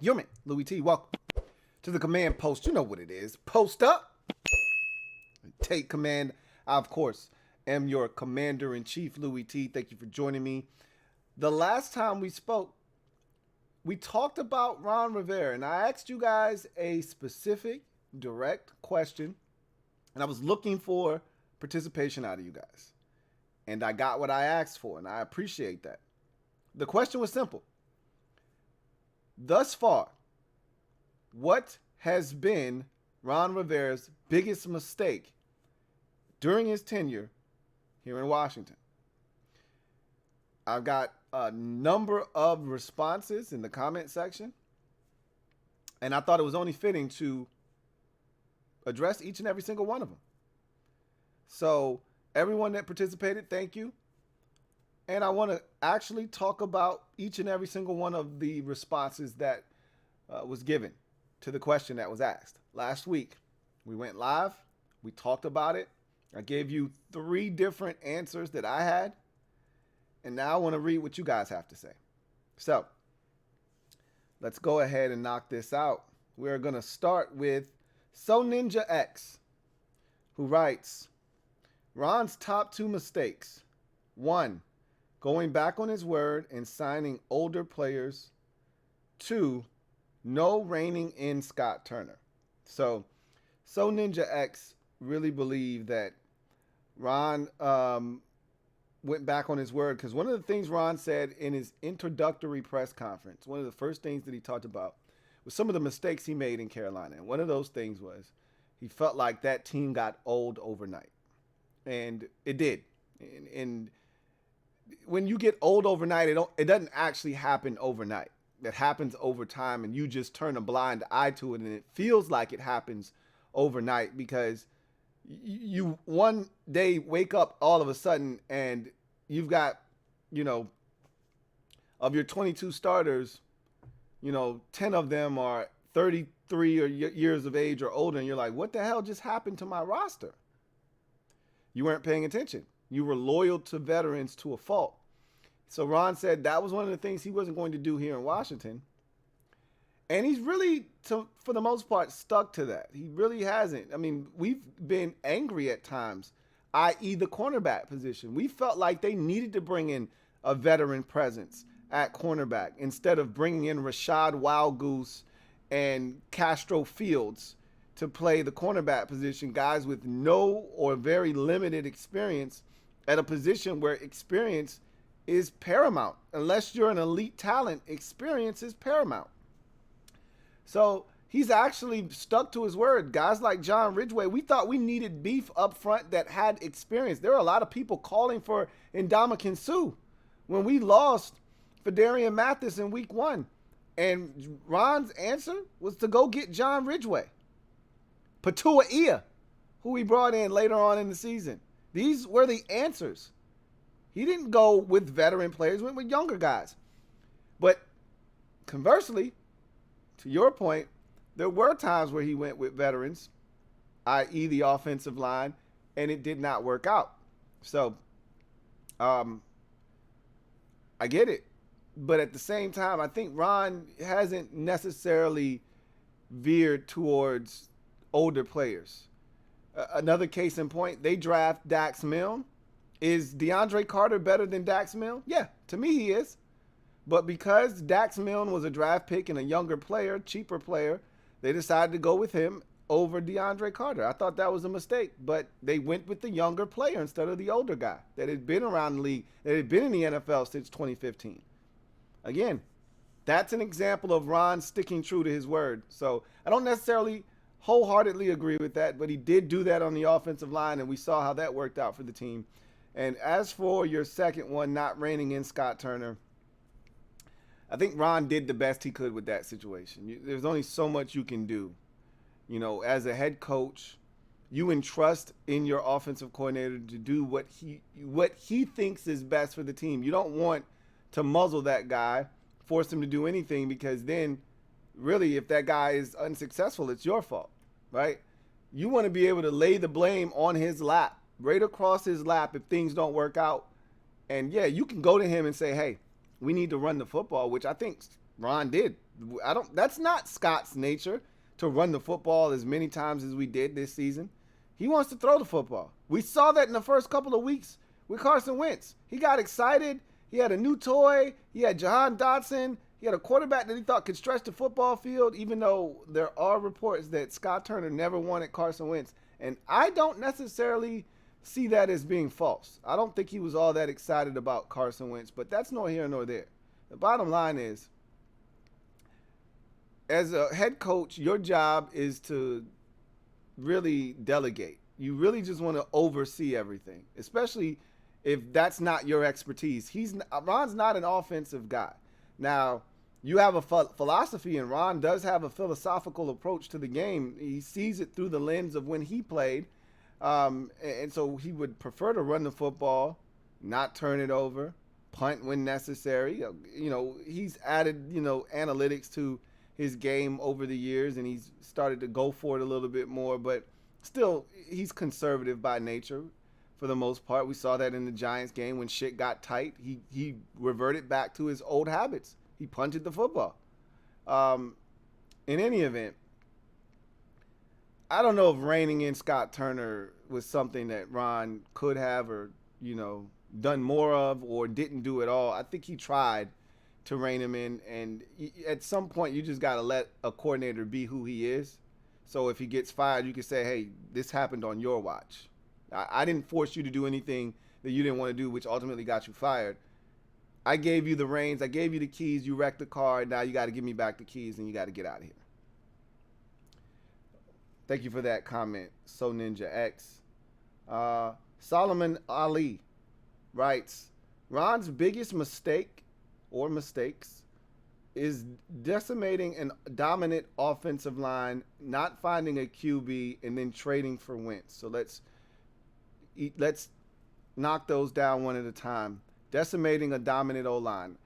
Human, Louie T, welcome to the command post. You know what it is. Post up. Take command. I, of course, am your commander-in-chief, Louie T. Thank you for joining me. The last time we spoke, we talked about Ron Rivera, and I asked you guys a specific, direct question, and I was looking for participation out of you guys. And I got what I asked for, and I appreciate that. The question was simple. Thus far, what has been Ron Rivera's biggest mistake during his tenure here in Washington? I've got a number of responses in the comment section, and I thought it was only fitting to address each and every single one of them. So everyone that participated, thank you. And I want to actually talk about each and every single one of the responses that was given to the question that was asked. Last week, we went live. We talked about it. I gave you 3 different answers that I had. And now I want to read what you guys have to say. So let's go ahead and knock this out. We're going to start with So Ninja X, who writes, Ron's top 2 mistakes. 1, going back on his word and signing older players. 2, no reining in Scott Turner. So Ninja X really believed that Ron went back on his word, because one of the things Ron said in his introductory press conference, one of the first things that he talked about was some of the mistakes he made in Carolina. And one of those things was he felt like that team got old overnight. And it did. And when you get old overnight, it doesn't actually happen overnight. It happens over time, and you just turn a blind eye to it, and it feels like it happens overnight because you one day wake up all of a sudden and you've got, of your 22 starters, 10 of them are 33 years of age or older, and you're like, what the hell just happened to my roster? You weren't paying attention. You were loyal to veterans to a fault. So Ron said that was one of the things he wasn't going to do here in Washington. And he's really, for the most part, stuck to that. He really hasn't. I mean, we've been angry at times, i.e. the cornerback position. We felt like they needed to bring in a veteran presence at cornerback instead of bringing in Rashad Wildgoose and Castro Fields to play the cornerback position, guys with no or very limited experience at a position where experience is paramount. Unless you're an elite talent, experience is paramount. So he's actually stuck to his word. Guys like John Ridgeway, we thought we needed beef up front that had experience. There are a lot of people calling for Ndamukong Suh when we lost Fedarian Mathis in week 1. And Ron's answer was to go get John Ridgeway. Patua Ia, who we brought in later on in the season. These were the answers. He didn't go with veteran players, went with younger guys. But conversely, to your point, there were times where he went with veterans, i.e. the offensive line, and it did not work out. So, I get it. But at the same time, I think Ron hasn't necessarily veered towards older players. Another case in point, they draft Dax Milne. Is DeAndre Carter better than Dax Milne? Yeah, to me he is. But because Dax Milne was a draft pick and a younger player, cheaper player, they decided to go with him over DeAndre Carter. I thought that was a mistake, but they went with the younger player instead of the older guy that had been around the league, that had been in the NFL since 2015. Again, that's an example of Ron sticking true to his word. So I don't necessarily wholeheartedly agree with that, but he did do that on the offensive line, and we saw how that worked out for the team. And as for your second one, not reining in Scott Turner, I think Ron did the best he could with that situation. There's only so much you can do. As a head coach, you entrust in your offensive coordinator to do what he thinks is best for the team. You don't want to muzzle that guy, force him to do anything, because then really if that guy is unsuccessful, it's your fault, right? You want to be able to lay the blame on his lap, right across his lap if things don't work out. And yeah, you can go to him and say, hey, we need to run the football, which I think Ron did I don't. That's not Scott's nature to run the football as many times as we did this season. He wants to throw the football. We saw that in the first couple of weeks with Carson Wentz. He got excited. He had a new toy. He had Jahan Dotson. He had a quarterback that he thought could stretch the football field, even though there are reports that Scott Turner never wanted Carson Wentz. And I don't necessarily see that as being false. I don't think he was all that excited about Carson Wentz, but that's nor here nor there. The bottom line is, as a head coach, your job is to really delegate. You really just want to oversee everything, especially if that's not your expertise. Ron's not an offensive guy. Now, you have a philosophy, and Ron does have a philosophical approach to the game. He sees it through the lens of when he played, and so he would prefer to run the football, not turn it over, punt when necessary. He's added, analytics to his game over the years, and he's started to go for it a little bit more, but still, he's conservative by nature for the most part. We saw that in the Giants game when shit got tight. He reverted back to his old habits. He punted the football. In any event, I don't know if reining in Scott Turner was something that Ron could have or, done more of or didn't do at all. I think he tried to rein him in, and at some point you just got to let a coordinator be who he is. So if he gets fired, you can say, hey, this happened on your watch. I didn't force you to do anything that you didn't want to do, which ultimately got you fired. I gave you the reins. I gave you the keys. You wrecked the car. Now you got to give me back the keys, and you got to get out of here. Thank you for that comment, So Ninja X. Solomon Ali writes, Ron's biggest mistake or mistakes is decimating a dominant offensive line, not finding a QB, and then trading for Wentz. So let's knock those down one at a time. Decimating a dominant O-line.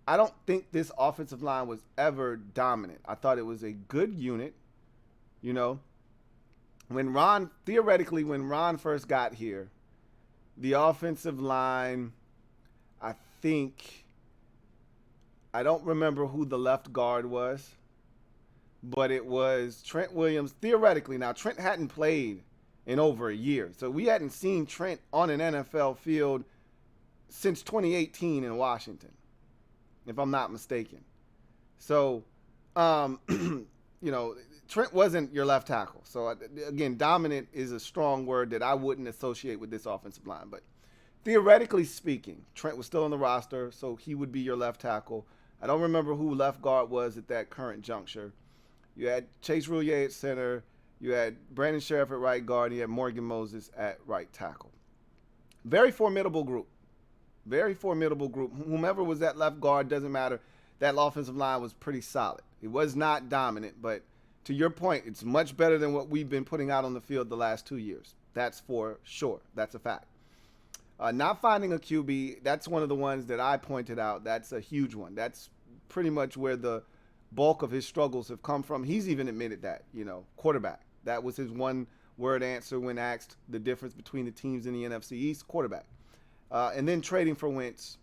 I don't think this offensive line was ever dominant. I thought it was a good unit. When Ron first got here, the offensive line, I don't remember who the left guard was, but it was Trent Williams, theoretically. Now, Trent hadn't played in over a year, so we hadn't seen Trent on an NFL field since 2018 in Washington, if I'm not mistaken. So, Trent wasn't your left tackle. So, again, dominant is a strong word that I wouldn't associate with this offensive line. But theoretically speaking, Trent was still on the roster, so he would be your left tackle. I don't remember who left guard was at that current juncture. You had Chase Roulier at center. You had Brandon Sheriff at right guard. You had Morgan Moses at right tackle. Very formidable group. Very formidable group. Whomever was at left guard, doesn't matter. That offensive line was pretty solid. It was not dominant, but to your point, it's much better than what we've been putting out on the field the last 2 years. That's for sure. That's a fact. Not finding a QB, that's one of the ones that I pointed out. That's a huge one. That's pretty much where the bulk of his struggles have come from. He's even admitted that, quarterback. That was his one-word answer when asked the difference between the teams in the NFC East, quarterback. And then trading for Wentz.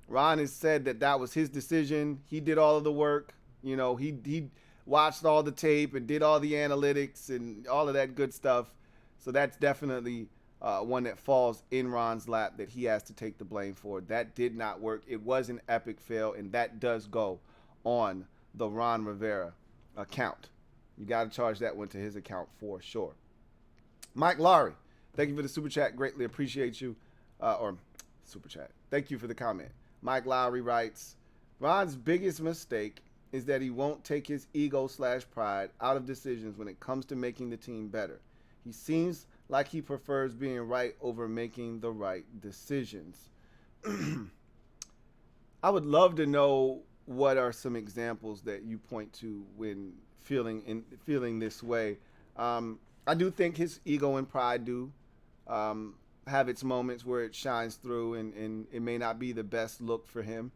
Ron has said that was his decision. He did all of the work. He watched all the tape and did all the analytics and all of that good stuff. So that's definitely one that falls in Ron's lap that he has to take the blame for. That did not work. It was an epic fail, and that does go on the Ron Rivera account. You got to charge that one to his account for sure. Mike Lowry, thank you for the super chat. Greatly appreciate you. Super chat. Thank you for the comment. Mike Lowry writes, Ron's biggest mistake is that he won't take his ego/pride out of decisions when it comes to making the team better. He seems like he prefers being right over making the right decisions. I would love to know what are some examples that you point to when feeling this way. I do think his ego and pride do have its moments where it shines through, and it may not be the best look for him.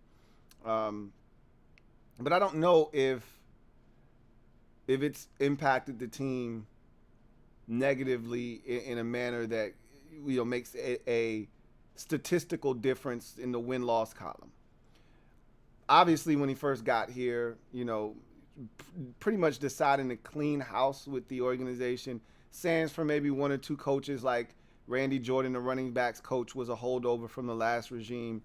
But I don't know if it's impacted the team negatively in a manner that makes a statistical difference in the win-loss column. Obviously, when he first got here, pretty much deciding to clean house with the organization. Sans for maybe one or two coaches like Randy Jordan, the running backs coach, was a holdover from the last regime.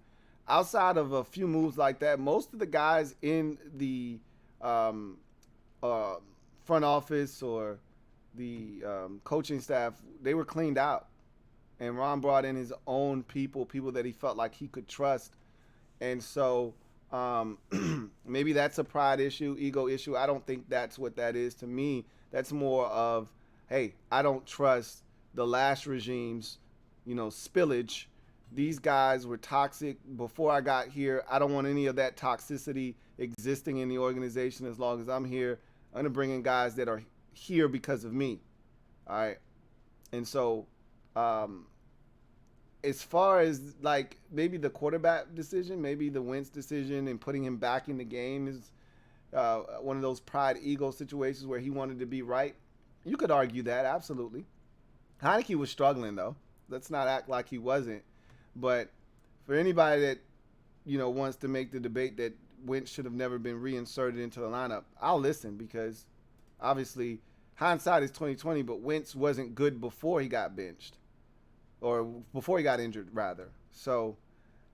Outside of a few moves like that, most of the guys in the um, uh, front office or the coaching staff, they were cleaned out. And Ron brought in his own people, people that he felt like he could trust. And so um, maybe that's a pride issue, ego issue. I don't think that's what that is. To me, that's more of, hey, I don't trust the last regime's, spillage. These guys were toxic before I got here. I don't want any of that toxicity existing in the organization as long as I'm here. I'm going to bring in guys that are here because of me. All right. And so, as far as like maybe the quarterback decision, maybe the Wentz decision and putting him back in the game is one of those pride ego situations where he wanted to be right. You could argue that, absolutely. Heineke was struggling, though. Let's not act like he wasn't. But for anybody that, wants to make the debate that Wentz should have never been reinserted into the lineup, I'll listen because obviously hindsight is 2020, but Wentz wasn't good before he got benched or before he got injured, rather. So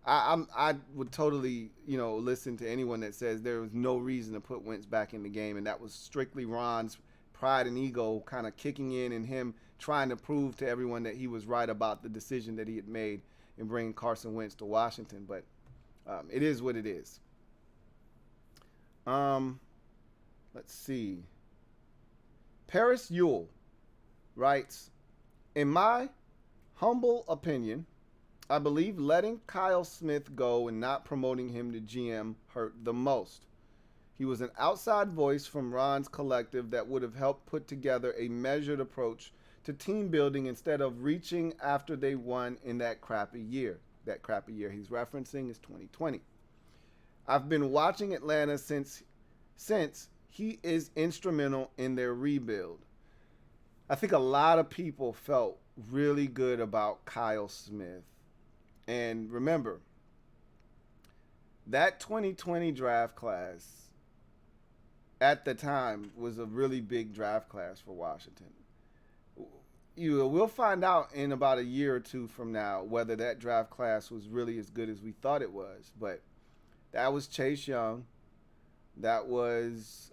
I would totally, listen to anyone that says there was no reason to put Wentz back in the game, and that was strictly Ron's pride and ego kind of kicking in and him trying to prove to everyone that he was right about the decision that he had made in bringing Carson Wentz to Washington. But it is what it is. Let's see. Paris Ewell writes, in my humble opinion, I believe letting Kyle Smith go and not promoting him to GM hurt the most. He was an outside voice from Ron's collective that would have helped put together a measured approach to team building instead of reaching after they won in that crappy year. That crappy year he's referencing is 2020. I've been watching Atlanta since he is instrumental in their rebuild. I think a lot of people felt really good about Kyle Smith. And remember, that 2020 draft class at the time was a really big draft class for Washington. We'll find out in about a year or two from now whether that draft class was really as good as we thought it was. But that was Chase Young. That was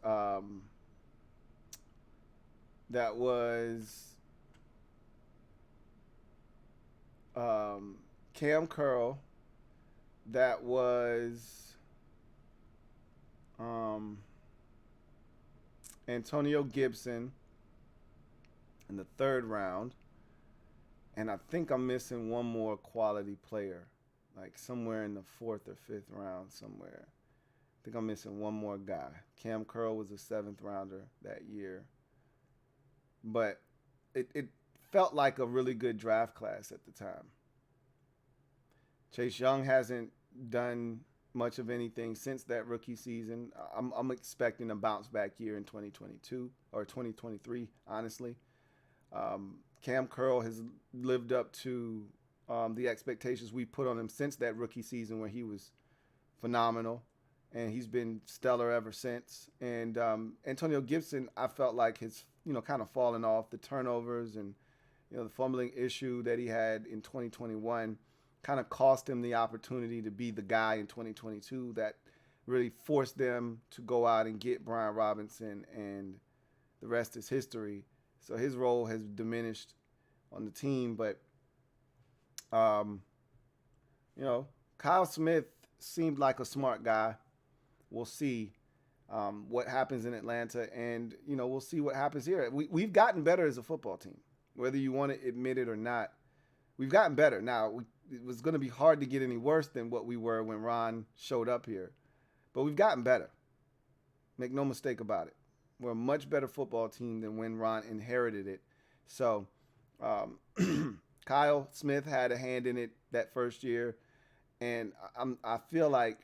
Cam Curl. That was Antonio Gibson in the third round. And I think I'm missing one more quality player, like somewhere in the fourth or fifth round somewhere. I think I'm missing one more guy. Cam Curl was a seventh rounder that year. But it felt like a really good draft class at the time. Chase Young hasn't done much of anything since that rookie season. I'm expecting a bounce back year in 2022 or 2023, honestly. Cam Curl has lived up to the expectations we put on him since that rookie season where he was phenomenal, and he's been stellar ever since. And Antonio Gibson, I felt like his, kind of fallen off. The turnovers and, the fumbling issue that he had in 2021 kind of cost him the opportunity to be the guy in 2022 that really forced them to go out and get Brian Robinson, and the rest is history. So his role has diminished on the team. But, Kyle Smith seemed like a smart guy. We'll see what happens in Atlanta, and, we'll see what happens here. We've gotten better as a football team, whether you want to admit it or not. We've gotten better. Now, it was going to be hard to get any worse than what we were when Ron showed up here. But we've gotten better. Make no mistake about it. We're a much better football team than when Ron inherited it. So, Kyle Smith had a hand in it that first year. And I feel like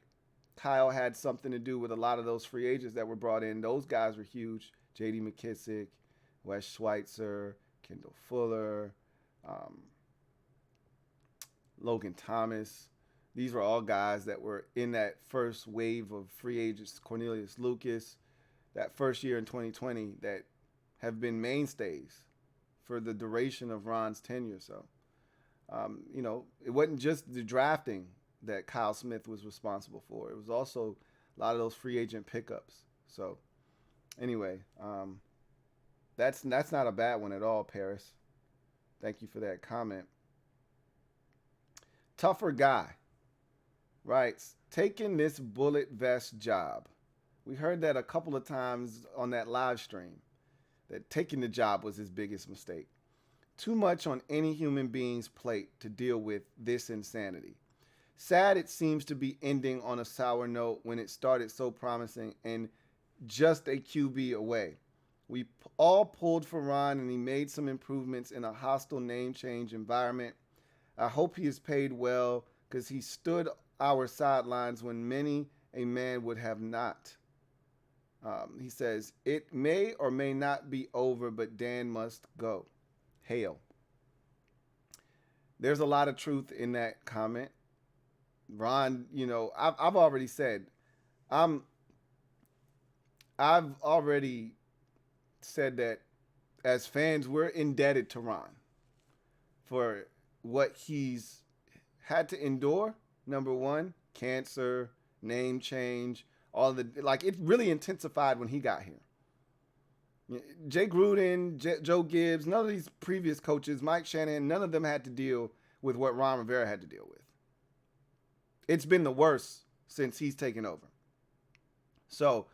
Kyle had something to do with a lot of those free agents that were brought in. Those guys were huge. J.D. McKissick, Wes Schweitzer, Kendall Fuller, Logan Thomas. These were all guys that were in that first wave of free agents. Cornelius Lucas. that first year in 2020 that have been mainstays for the duration of Ron's tenure. So, it wasn't just the drafting that Kyle Smith was responsible for. It was also a lot of those free agent pickups. So, anyway, that's not a bad one at all, Paris. Thank you for that comment. Tougher guy writes, taking this bullet vest job. We heard that a couple of times on that live stream, that taking the job was his biggest mistake. Too much on any human being's plate to deal with this insanity. Sad it seems to be ending on a sour note when it started so promising and just a QB away. We all pulled for Ron and he made some improvements in a hostile name change environment. I hope he is paid well because he stood our sidelines when many a man would have not. He says, it may or may not be over, but Dan must go. Hail. There's a lot of truth in that comment. Ron, I've already said, I've already said that as fans, we're indebted to Ron for what he's had to endure. Number one, cancer, name change, all the, it really intensified when he got here. Jay Gruden, Joe Gibbs, none of these previous coaches, Mike Shanahan, none of them had to deal with what Ron Rivera had to deal with. It's been the worst since he's taken over. So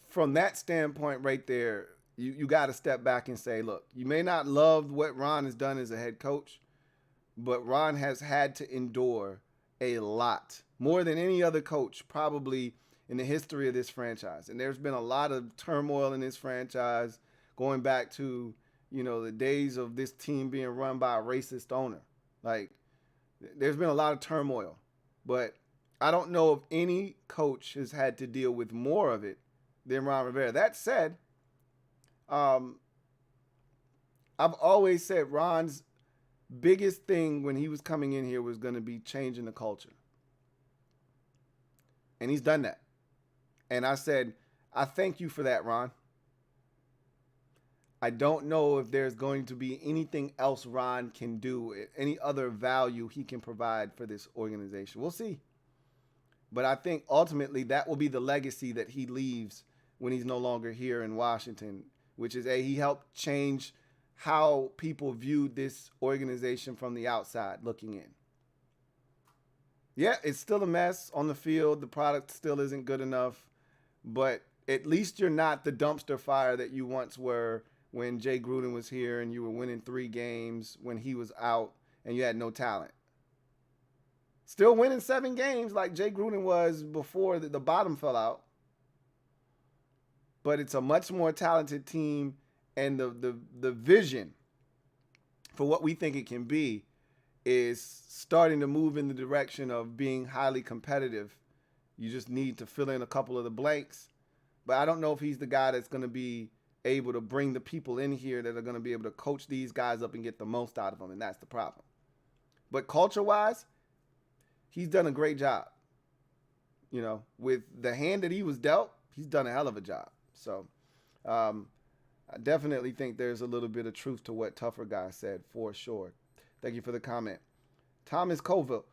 from that standpoint right there, you got to step back and say, look, you may not love what Ron has done as a head coach, but Ron has had to endure a lot, more than any other coach probably in the history of this franchise. And there's been a lot of turmoil in this franchise going back to, the days of this team being run by a racist owner. There's been a lot of turmoil, but I don't know if any coach has had to deal with more of it than Ron Rivera. That said, I've always said Ron's biggest thing when he was coming in here was going to be changing the culture. And he's done that. And I said, I thank you for that, Ron. I don't know if there's going to be anything else Ron can do, any other value he can provide for this organization. We'll see. But I think ultimately that will be the legacy that he leaves when he's no longer here in Washington, which is he helped change how people viewed this organization from the outside looking in. Yeah, it's still a mess on the field. The product still isn't good enough. But at least you're not the dumpster fire that you once were when Jay Gruden was here and you were winning 3 games when he was out and you had no talent. Still winning 7 games like Jay Gruden was before the bottom fell out. But it's a much more talented team, and the vision for what we think it can be is starting to move in the direction of being highly competitive. You just need to fill in a couple of the blanks. But I don't know if he's the guy that's going to be able to bring the people in here that are going to be able to coach these guys up and get the most out of them, and that's the problem. But culture-wise, he's done a great job. With the hand that he was dealt, he's done a hell of a job. So I definitely think there's a little bit of truth to what Tougher Guy said, for sure. Thank you for the comment. Thomas Covell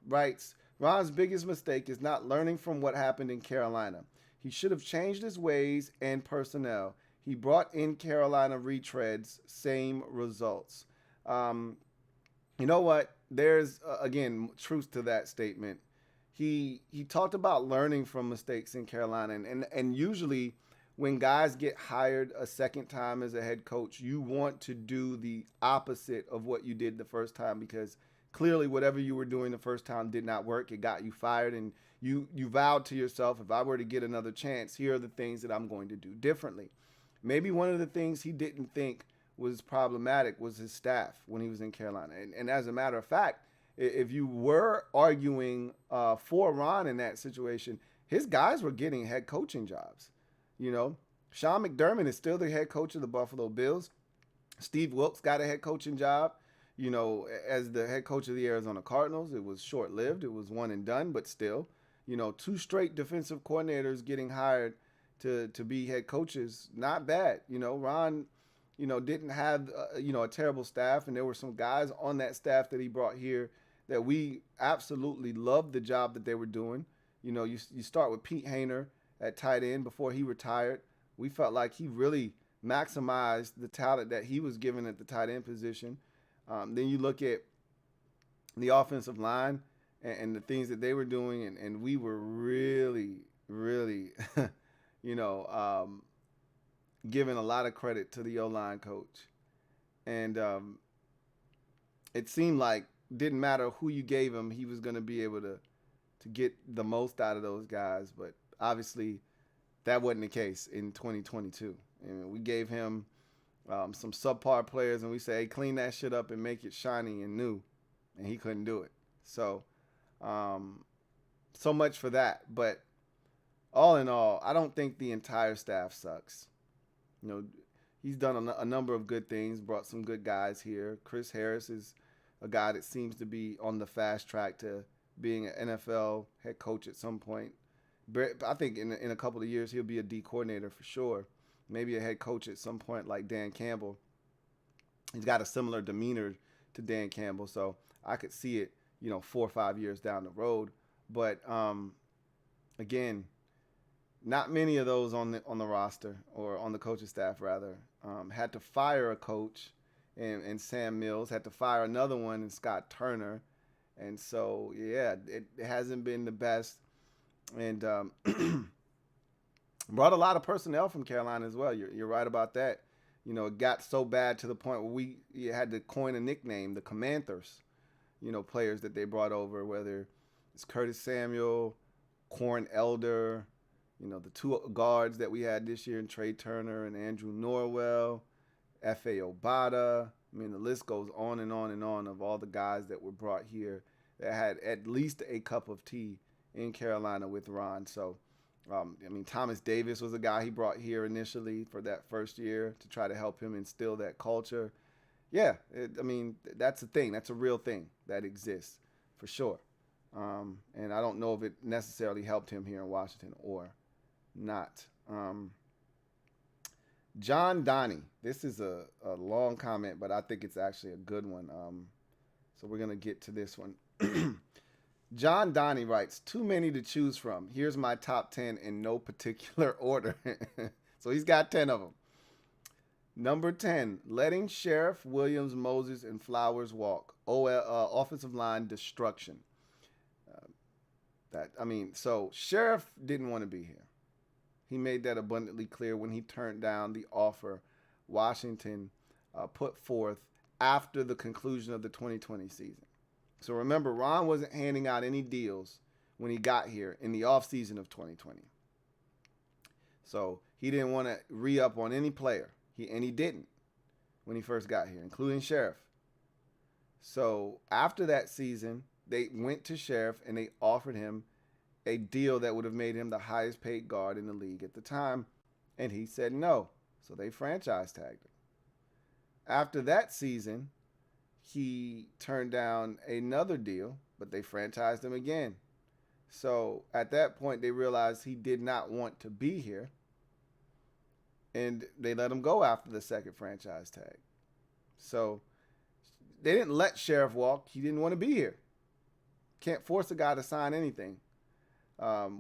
writes, Ron's biggest mistake is not learning from what happened in Carolina. He should have changed his ways and personnel. He brought in Carolina retreads, same results. You know what? There's, again, truth to that statement. He talked about learning from mistakes in Carolina. And usually when guys get hired a second time as a head coach, you want to do the opposite of what you did the first time, because clearly whatever you were doing the first time did not work. It got you fired, and you vowed to yourself, if I were to get another chance, here are the things that I'm going to do differently. Maybe one of the things he didn't think was problematic was his staff when he was in Carolina. And as a matter of fact, if you were arguing for Ron in that situation, his guys were getting head coaching jobs. Sean McDermott is still the head coach of the Buffalo Bills. Steve Wilkes got a head coaching job, as the head coach of the Arizona Cardinals. It was short-lived. It was one and done, but still. 2 straight defensive coordinators getting hired to be head coaches, not bad. Ron, didn't have a terrible staff, and there were some guys on that staff that he brought here that we absolutely loved the job that they were doing. You start with Pete Hainer at tight end before he retired. We felt like he really maximized the talent that he was given at the tight end position. Then you look at the offensive line and the things that they were doing, and we were really, really, giving a lot of credit to the O-line coach. And it seemed like didn't matter who you gave him, he was going to be able to get the most out of those guys. But obviously, that wasn't the case in 2022. And we gave him some subpar players, and we say, hey, clean that shit up and make it shiny and new. And he couldn't do it. So, so much for that. But all in all, I don't think the entire staff sucks. He's done a number of good things, brought some good guys here. Chris Harris is a guy that seems to be on the fast track to being an NFL head coach at some point. I think in a couple of years, he'll be a D coordinator for sure. Maybe a head coach at some point like Dan Campbell. He's got a similar demeanor to Dan Campbell, so I could see it, 4 or 5 years down the road. But again, not many of those on the roster or on the coaching staff rather had to fire a coach and Sam Mills, had to fire another one and Scott Turner, and so yeah, it hasn't been the best, and brought a lot of personnel from Carolina as well. You're right about that. It got so bad to the point where we had to coin a nickname, the Commanders. Players that they brought over, whether it's Curtis Samuel, Corn Elder, the 2 guards that we had this year in Trey Turner and Andrew Norwell, F.A. Obata. I mean, the list goes on and on and on of all the guys that were brought here that had at least a cup of tea in Carolina with Ron. So, Thomas Davis was a guy he brought here initially for that first year to try to help him instill that culture. Yeah, that's a thing. That's a real thing that exists for sure. And I don't know if it necessarily helped him here in Washington or not. John Donnie. This is a long comment, but I think it's actually a good one. So we're going to get to this one. John Donnie writes, too many to choose from. Here's my top 10 in no particular order. So he's got 10 of them. Number 10, letting Sheriff, Williams, Moses, and Flowers walk. Offensive line destruction. So Sheriff didn't want to be here. He made that abundantly clear when he turned down the offer Washington put forth after the conclusion of the 2020 season. So remember, Ron wasn't handing out any deals when he got here in the offseason of 2020. So he didn't want to re-up on any player. He didn't when he first got here, including Sheriff. So after that season, they went to Sheriff and they offered him a deal that would have made him the highest paid guard in the league at the time, and he said no. So they franchise tagged him. After that season, he turned down another deal, but they franchised him again. So at that point, they realized he did not want to be here, and they let him go after the second franchise tag. So they didn't let Sheriff walk. He didn't want to be here. Can't force a guy to sign anything.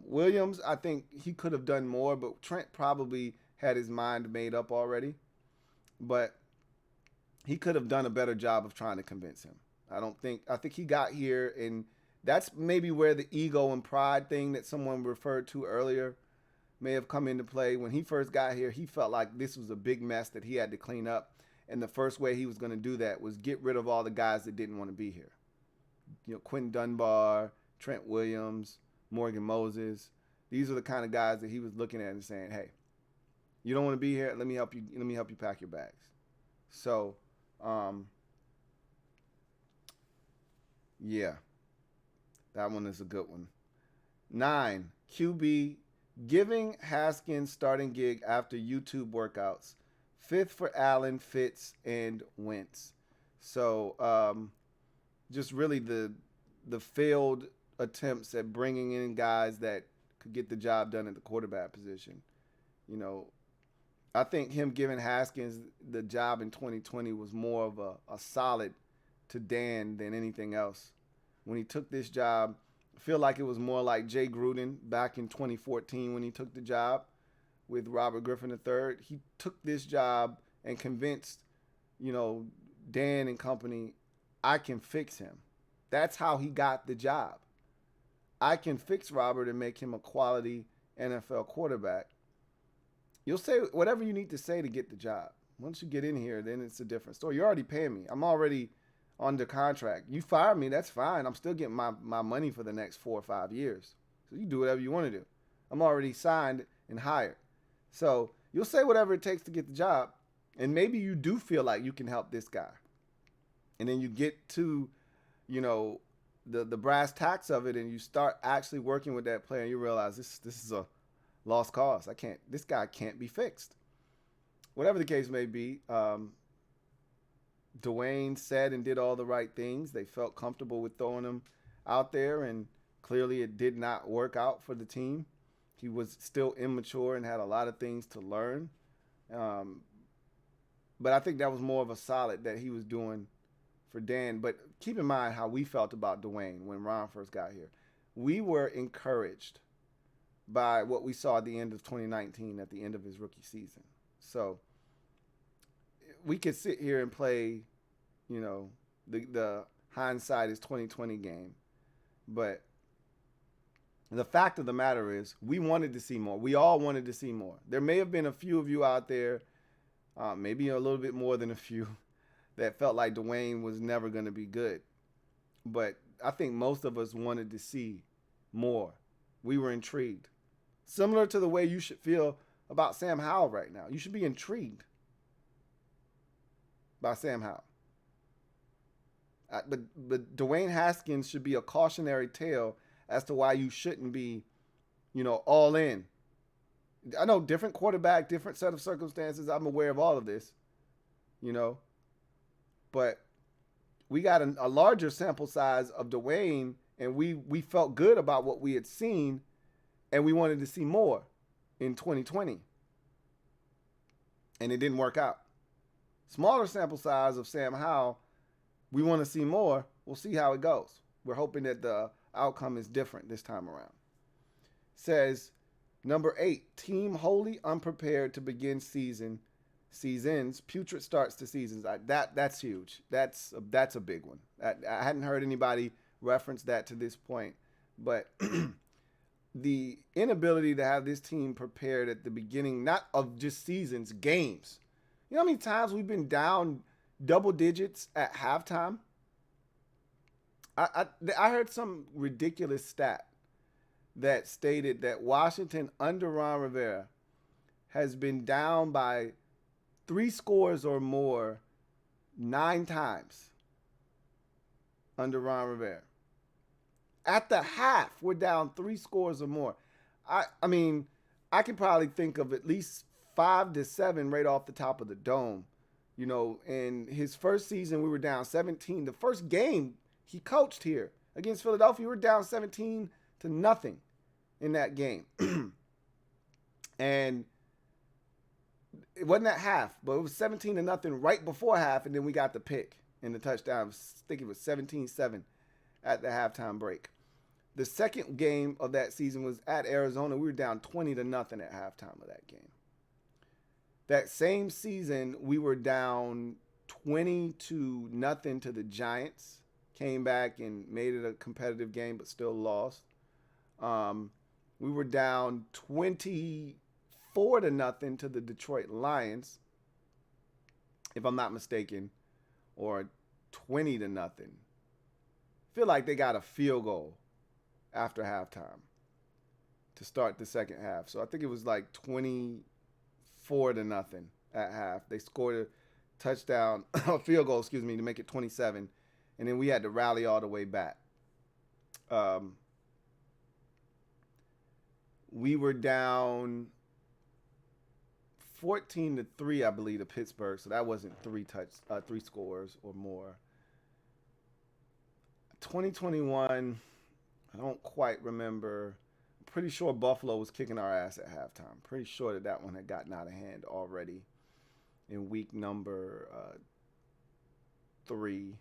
Williams, I think he could have done more, but Trent probably had his mind made up already. But he could have done a better job of trying to convince him. I think he got here, and that's maybe where the ego and pride thing that someone referred to earlier may have come into play. When he first got here, he felt like this was a big mess that he had to clean up. And the first way he was going to do that was get rid of all the guys that didn't want to be here. Quentin Dunbar, Trent Williams, Morgan Moses. These are the kind of guys that he was looking at and saying, hey, you don't want to be here? Let me help you pack your bags. So, yeah, that one is a good one. 9, QB, giving Haskins starting gig after YouTube workouts. 5th for Allen, Fitz, and Wentz. So, just really the failed attempts at bringing in guys that could get the job done at the quarterback position. You know, I think him giving Haskins the job in 2020 was more of a solid to Dan than anything else. When he took this job, I feel like it was more like Jay Gruden back in 2014 when he took the job with Robert Griffin III. He took this job and convinced, you know, Dan and company, I can fix him. That's how he got the job. I can fix Robert and make him a quality NFL quarterback. You'll say whatever you need to say to get the job. Once you get in here, then it's a different story. You're already paying me. I'm already under contract. You fire me, that's fine. I'm still getting my money for the next 4 or 5 years. So you do whatever you want to do. I'm already signed and hired. So you'll say whatever it takes to get the job. And maybe you do feel like you can help this guy. And then you get to, you know, the brass tacks of it, and you start actually working with that player, and you realize this is a lost cause. This guy can't be fixed. Whatever the case may be, Dwayne said and did all the right things. They felt comfortable with throwing him out there, and clearly it did not work out for the team. He was still immature and had a lot of things to learn. But I think that was more of a solid that he was doing for Dan. But keep in mind how we felt about Dwayne when Ron first got here. We were encouraged by what we saw at the end of 2019, at the end of his rookie season. So we could sit here and play, you know, the hindsight is 2020 game. But the fact of the matter is we wanted to see more. We all wanted to see more. There may have been a few of you out there, maybe a little bit more than a few, that felt like Dwayne was never going to be good. But I think most of us wanted to see more. We were intrigued. Similar to the way you should feel about Sam Howell right now. You should be intrigued by Sam Howell. But Dwayne Haskins should be a cautionary tale as to why you shouldn't be, you know, all in. I know different quarterback, different set of circumstances. I'm aware of all of this, you know. But we got a larger sample size of Dwayne, and we felt good about what we had seen, and we wanted to see more in 2020. And it didn't work out. Smaller sample size of Sam Howell, we want to see more. We'll see how it goes. We're hoping that the outcome is different this time around. Says, number 8, team wholly unprepared to begin seasons, putrid starts to seasons. That's huge. That's a big one. I hadn't heard anybody reference that to this point, but the inability to have this team prepared at the beginning, not of just seasons, games. You know how many times we've been down double digits at halftime? I heard some ridiculous stat that stated that Washington under Ron Rivera has been down by 3 scores or more 9 times under Ron Rivera. At the half, we're down 3 scores or more. I mean, I could probably think of at least 5 to 7 right off the top of the dome. You know, in his first season, we were down 17. The first game he coached here against Philadelphia, we were down 17-0 in that game. And it wasn't at half, but it was 17-0 right before half, and then we got the pick and the touchdown. I think it was 17-7 at the halftime break. The second game of that season was at Arizona. We were down 20-0 at halftime of that game. That same season, we were down 20-0 to the Giants. Came back and made it a competitive game, but still lost. We were down 24-0 to the Detroit Lions, if I'm not mistaken, or 20-0. I feel like they got a field goal after halftime to start the second half. So I think it was like 24-0 at half. They scored a touchdown, a field goal, to make it 27. And then we had to rally all the way back. We were down 14-3, I believe, to Pittsburgh. So that wasn't 3 scores or more. 2021, I don't quite remember. I'm pretty sure Buffalo was kicking our ass at halftime. Pretty sure that one had gotten out of hand already in week number 3.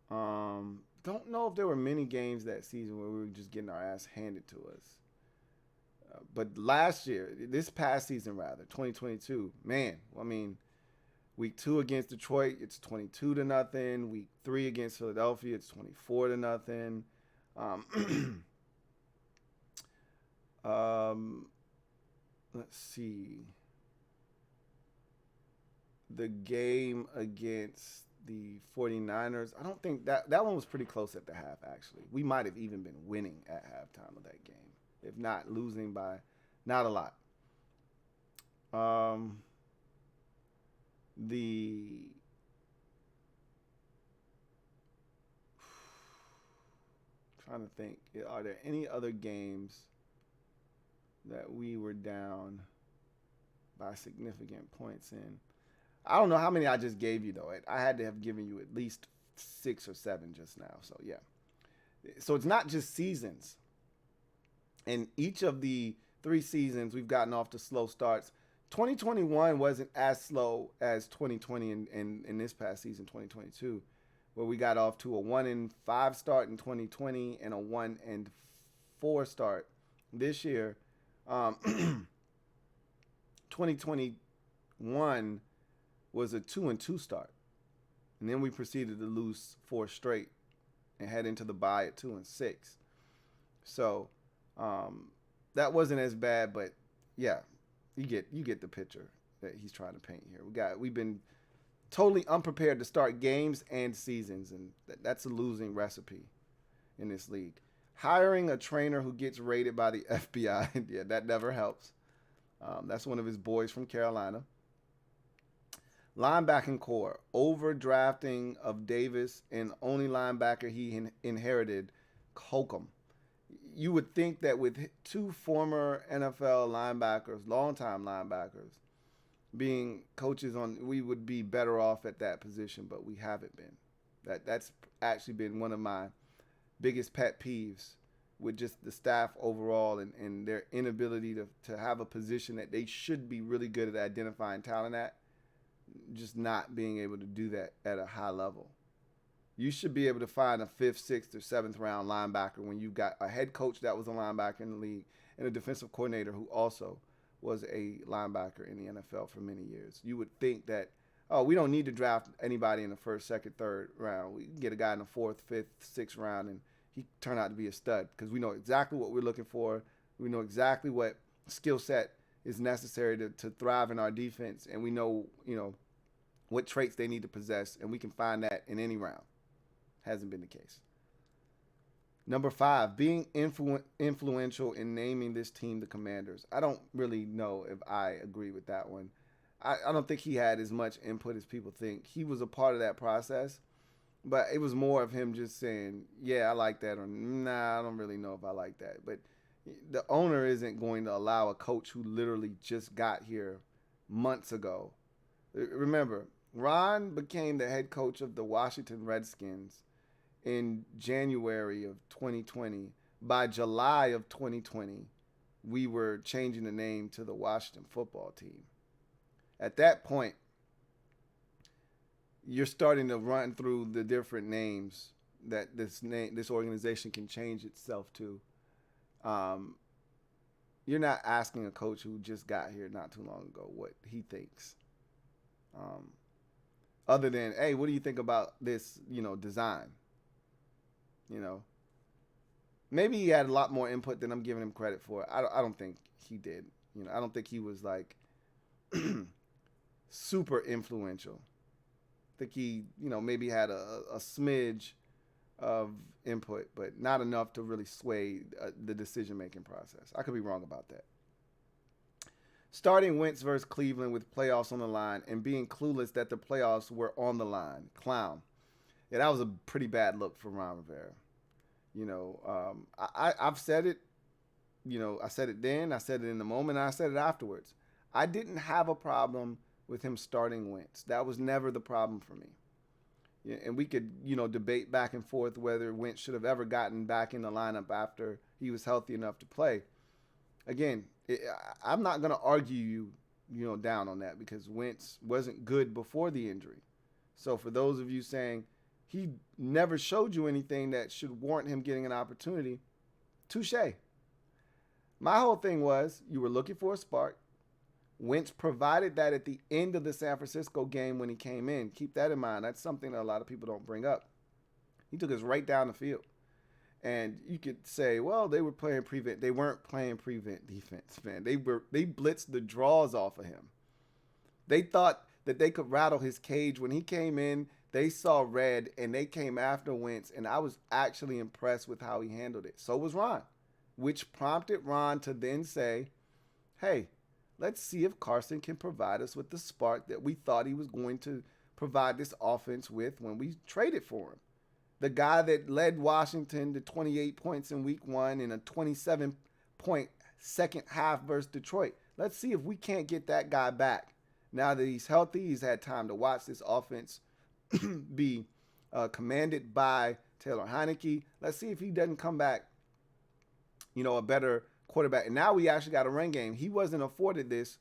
Don't know if there were many games that season where we were just getting our ass handed to us. But last year, this past season rather, 2022, man, I mean, week 2 against Detroit, it's 22-0. Week 3 against Philadelphia, it's 24-0. Um, let's see. The game against the 49ers, I don't think that one was pretty close at the half, actually. We might have even been winning at halftime of that game, if not losing by not a lot. The trying to think, are there any other games that we were down by significant points in? I don't know how many I just gave you, though. I had to have given you at least 6 or 7 just now. So, yeah. So, it's not just seasons. In each of the 3 seasons, we've gotten off to slow starts. 2021 wasn't as slow as 2020 in this past season, 2022, where we got off to a 1-5 start in 2020 and a 1-4 start this year. 2021 was a 2-2 start, and then we proceeded to lose 4 straight and head into the bye at 2-6. So that wasn't as bad, but yeah, you get the picture that he's trying to paint here. We've been totally unprepared to start games and seasons, and that's a losing recipe in this league. Hiring a trainer who gets rated by the FBI, yeah, that never helps. That's one of his boys from Carolina. Linebacking core, overdrafting of Davis, and only linebacker he inherited, Holcomb. You would think that with 2 former NFL linebackers, longtime linebackers, being coaches we would be better off at that position, but we haven't been. That's actually been one of my biggest pet peeves with just the staff overall and their inability to have a position that they should be really good at identifying talent at, just not being able to do that at a high level. You should be able to find a 5th, 6th, or 7th round linebacker when you've got a head coach that was a linebacker in the league and a defensive coordinator who also was a linebacker in the NFL for many years. You would think that, we don't need to draft anybody in the 1st, 2nd, 3rd round. We can get a guy in the 4th, 5th, 6th round, and he turned out to be a stud because we know exactly what we're looking for. We know exactly what skill set is necessary to thrive in our defense, and we know, what traits they need to possess, and we can find that in any round. Hasn't been the case. Number 5, being influential in naming this team the Commanders. I don't really know if I agree with that one. I don't think he had as much input as people think. He was a part of that process, but it was more of him just saying, yeah, I like that, or nah, I don't really know if I like that. But the owner isn't going to allow a coach who literally just got here months ago. Remember, Ron became the head coach of the Washington Redskins in January of 2020. By July of 2020, we were changing the name to the Washington Football Team. At that point, you're starting to run through the different names that this organization can change itself to. You're not asking a coach who just got here not too long ago what he thinks. Other than, hey, what do you think about this, design? Maybe he had a lot more input than I'm giving him credit for. I don't think he did. I don't think he was like super influential. I think he, maybe had a smidge of input, but not enough to really sway the decision-making process. I could be wrong about that. Starting Wentz versus Cleveland with playoffs on the line and being clueless that the playoffs were on the line. Clown. Yeah, that was a pretty bad look for Ron Rivera. I've said it, I said it then, I said it in the moment, and I said it afterwards. I didn't have a problem with him starting Wentz. That was never the problem for me. Yeah, and we could, debate back and forth whether Wentz should have ever gotten back in the lineup after he was healthy enough to play. Again, I'm not going to argue down on that because Wentz wasn't good before the injury. So for those of you saying he never showed you anything that should warrant him getting an opportunity, touche. My whole thing was you were looking for a spark. Wentz provided that at the end of the San Francisco game when he came in. Keep that in mind. That's something that a lot of people don't bring up. He took us right down the field. And you could say, well, they were playing prevent. They weren't playing prevent defense, man. They blitzed the draws off of him. They thought that they could rattle his cage. When he came in, they saw red, and they came after Wentz, and I was actually impressed with how he handled it. So was Ron, which prompted Ron to then say, hey, let's see if Carson can provide us with the spark that we thought he was going to provide this offense with when we traded for him. The guy that led Washington to 28 points in week 1 and a 27-point second half versus Detroit. Let's see if we can't get that guy back. Now that he's healthy, he's had time to watch this offense be commanded by Taylor Heineke. Let's see if he doesn't come back, a better quarterback. And now we actually got a run game. He wasn't afforded this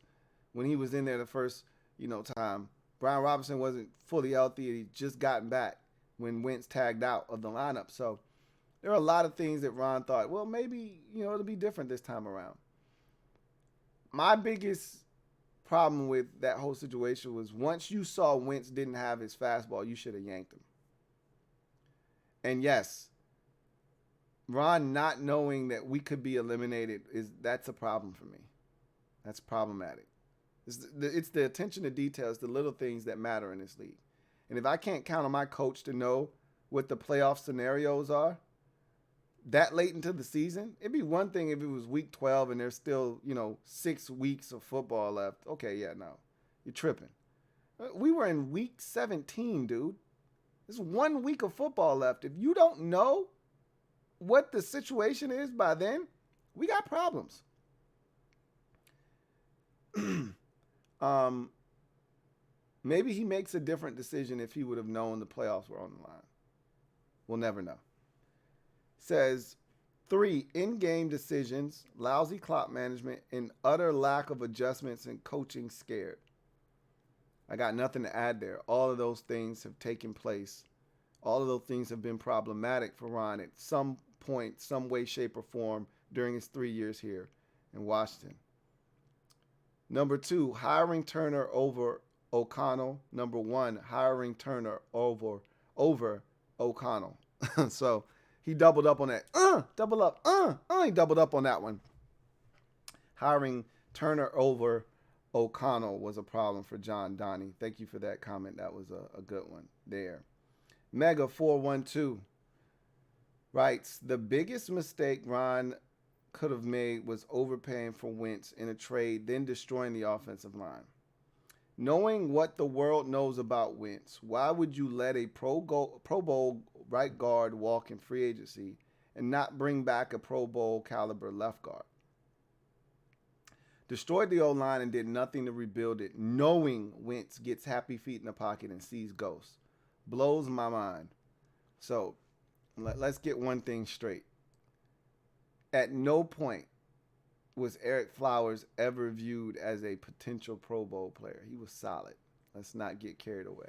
when he was in there the first, time. Brian Robinson wasn't fully healthy. He'd just gotten back when Wentz tagged out of the lineup. So there are a lot of things that Ron thought, well, maybe, it'll be different this time around. My biggest problem with that whole situation was once you saw Wentz didn't have his fastball, you should have yanked him. And yes, Ron not knowing that we could be eliminated, that's a problem for me. That's problematic. It's the attention to details, the little things that matter in this league. And if I can't count on my coach to know what the playoff scenarios are that late into the season, it'd be one thing if it was week 12 and there's still, 6 weeks of football left. Okay, yeah, no, you're tripping. We were in week 17, dude. There's 1 week of football left. If you don't know what the situation is by then, we got problems. Maybe he makes a different decision if he would have known the playoffs were on the line. We'll never know. Says 3, in-game decisions, lousy clock management, and utter lack of adjustments and coaching scared. I got nothing to add there. All of those things have taken place. All of those things have been problematic for Ron at some point, some way, shape, or form during his 3 years here in Washington. Number 2, hiring Turner over O'Connell. Number 1, hiring Turner over O'Connell. So he doubled up on that. He doubled up on that one. Hiring Turner over O'Connell was a problem for John Donnie. Thank you for that comment. That was a good one there. Mega 412 writes, the biggest mistake Ron could have made was overpaying for Wentz in a trade, then destroying the offensive line. Knowing what the world knows about Wentz, why would you let a Pro Bowl right guard walk in free agency and not bring back a Pro Bowl caliber left guard? Destroyed the O-line and did nothing to rebuild it, knowing Wentz gets happy feet in the pocket and sees ghosts. Blows my mind. So let's get one thing straight. At no point was Eric Flowers ever viewed as a potential Pro Bowl player. He was solid. Let's not get carried away.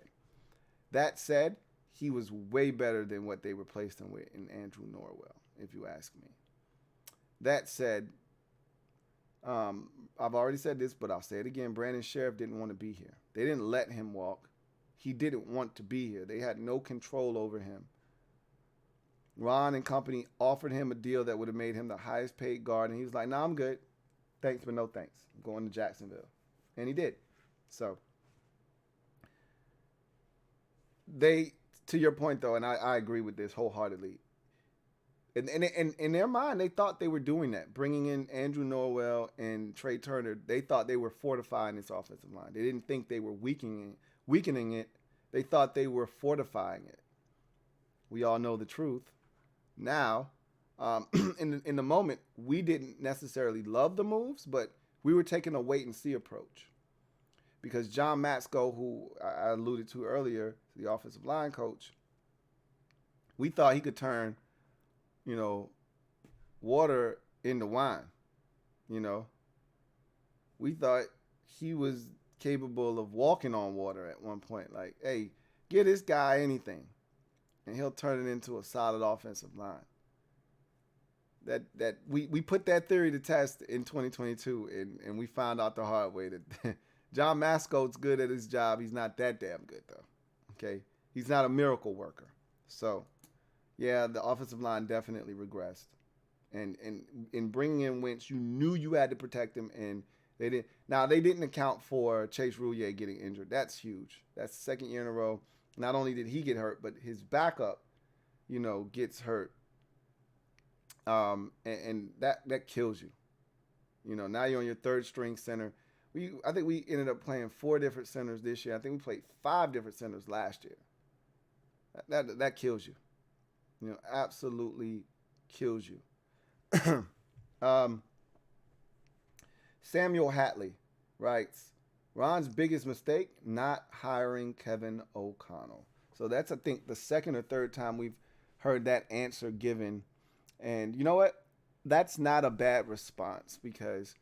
That said, he was way better than what they replaced him with in Andrew Norwell, if you ask me. That said, I've already said this, but I'll say it again. Brandon Sheriff didn't want to be here. They didn't let him walk. He didn't want to be here. They had no control over him. Ron and company offered him a deal that would have made him the highest paid guard, and he was like, "Nah, I'm good. Thanks, but no thanks. I'm going to Jacksonville." And he did. So they, to your point though, and I agree with this wholeheartedly. In their mind, they thought they were doing that, bringing in Andrew Norwell and Trey Turner. They thought they were fortifying this offensive line. They didn't think they were weakening it. They thought they were fortifying it. We all know the truth. Now, in the moment, we didn't necessarily love the moves, but we were taking a wait and see approach. because John Matsko, who I alluded to earlier, the offensive line coach, we thought he could turn, you know, water into wine. You know, we thought he was capable of walking on water at one point. Like, hey, get this guy anything, and he'll turn it into a solid offensive line. That we put that theory to test in 2022, and we found out the hard way that John Masco's good at his job. He's not that damn good though. Okay, he's not a miracle worker. So, yeah, the offensive line definitely regressed. And in bringing in Wentz, you knew you had to protect him, and they didn't. Now they didn't account for Chase Roulier getting injured. That's huge. That's the second year in a row. Not only did he get hurt, but his backup, you know, gets hurt. And that kills you. You know, now you're on your third string center. I think we ended up playing 4 different centers this year. I think we played 5 different centers last year. That kills you. You know, absolutely kills you. Samuel Hatley writes, Ron's biggest mistake, not hiring Kevin O'Connell. So that's, I think, the second or third time we've heard that answer given. And you know what? That's not a bad response, because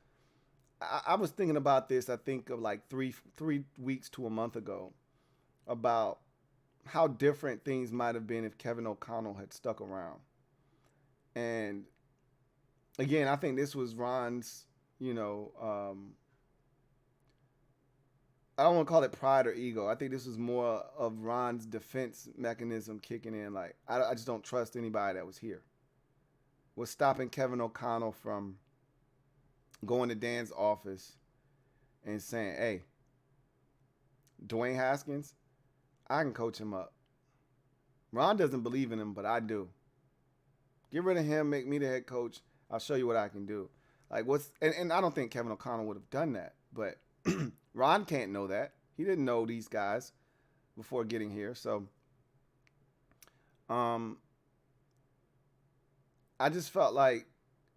I was thinking about this, I think of like three weeks to a month ago, about how different things might have been if Kevin O'Connell had stuck around. And again, I think this was Ron's, you know, I don't want to call it pride or ego. I think this was more of Ron's defense mechanism kicking in. Like, I just don't trust anybody that was here. Was stopping Kevin O'Connell from going to Dan's office and saying, hey, Dwayne Haskins, I can coach him up. Ron doesn't believe in him, but I do. Get rid of him, make me the head coach. I'll show you what I can do. Like, and I don't think Kevin O'Connell would have done that, but Ron can't know that. He didn't know these guys before getting here. So I just felt like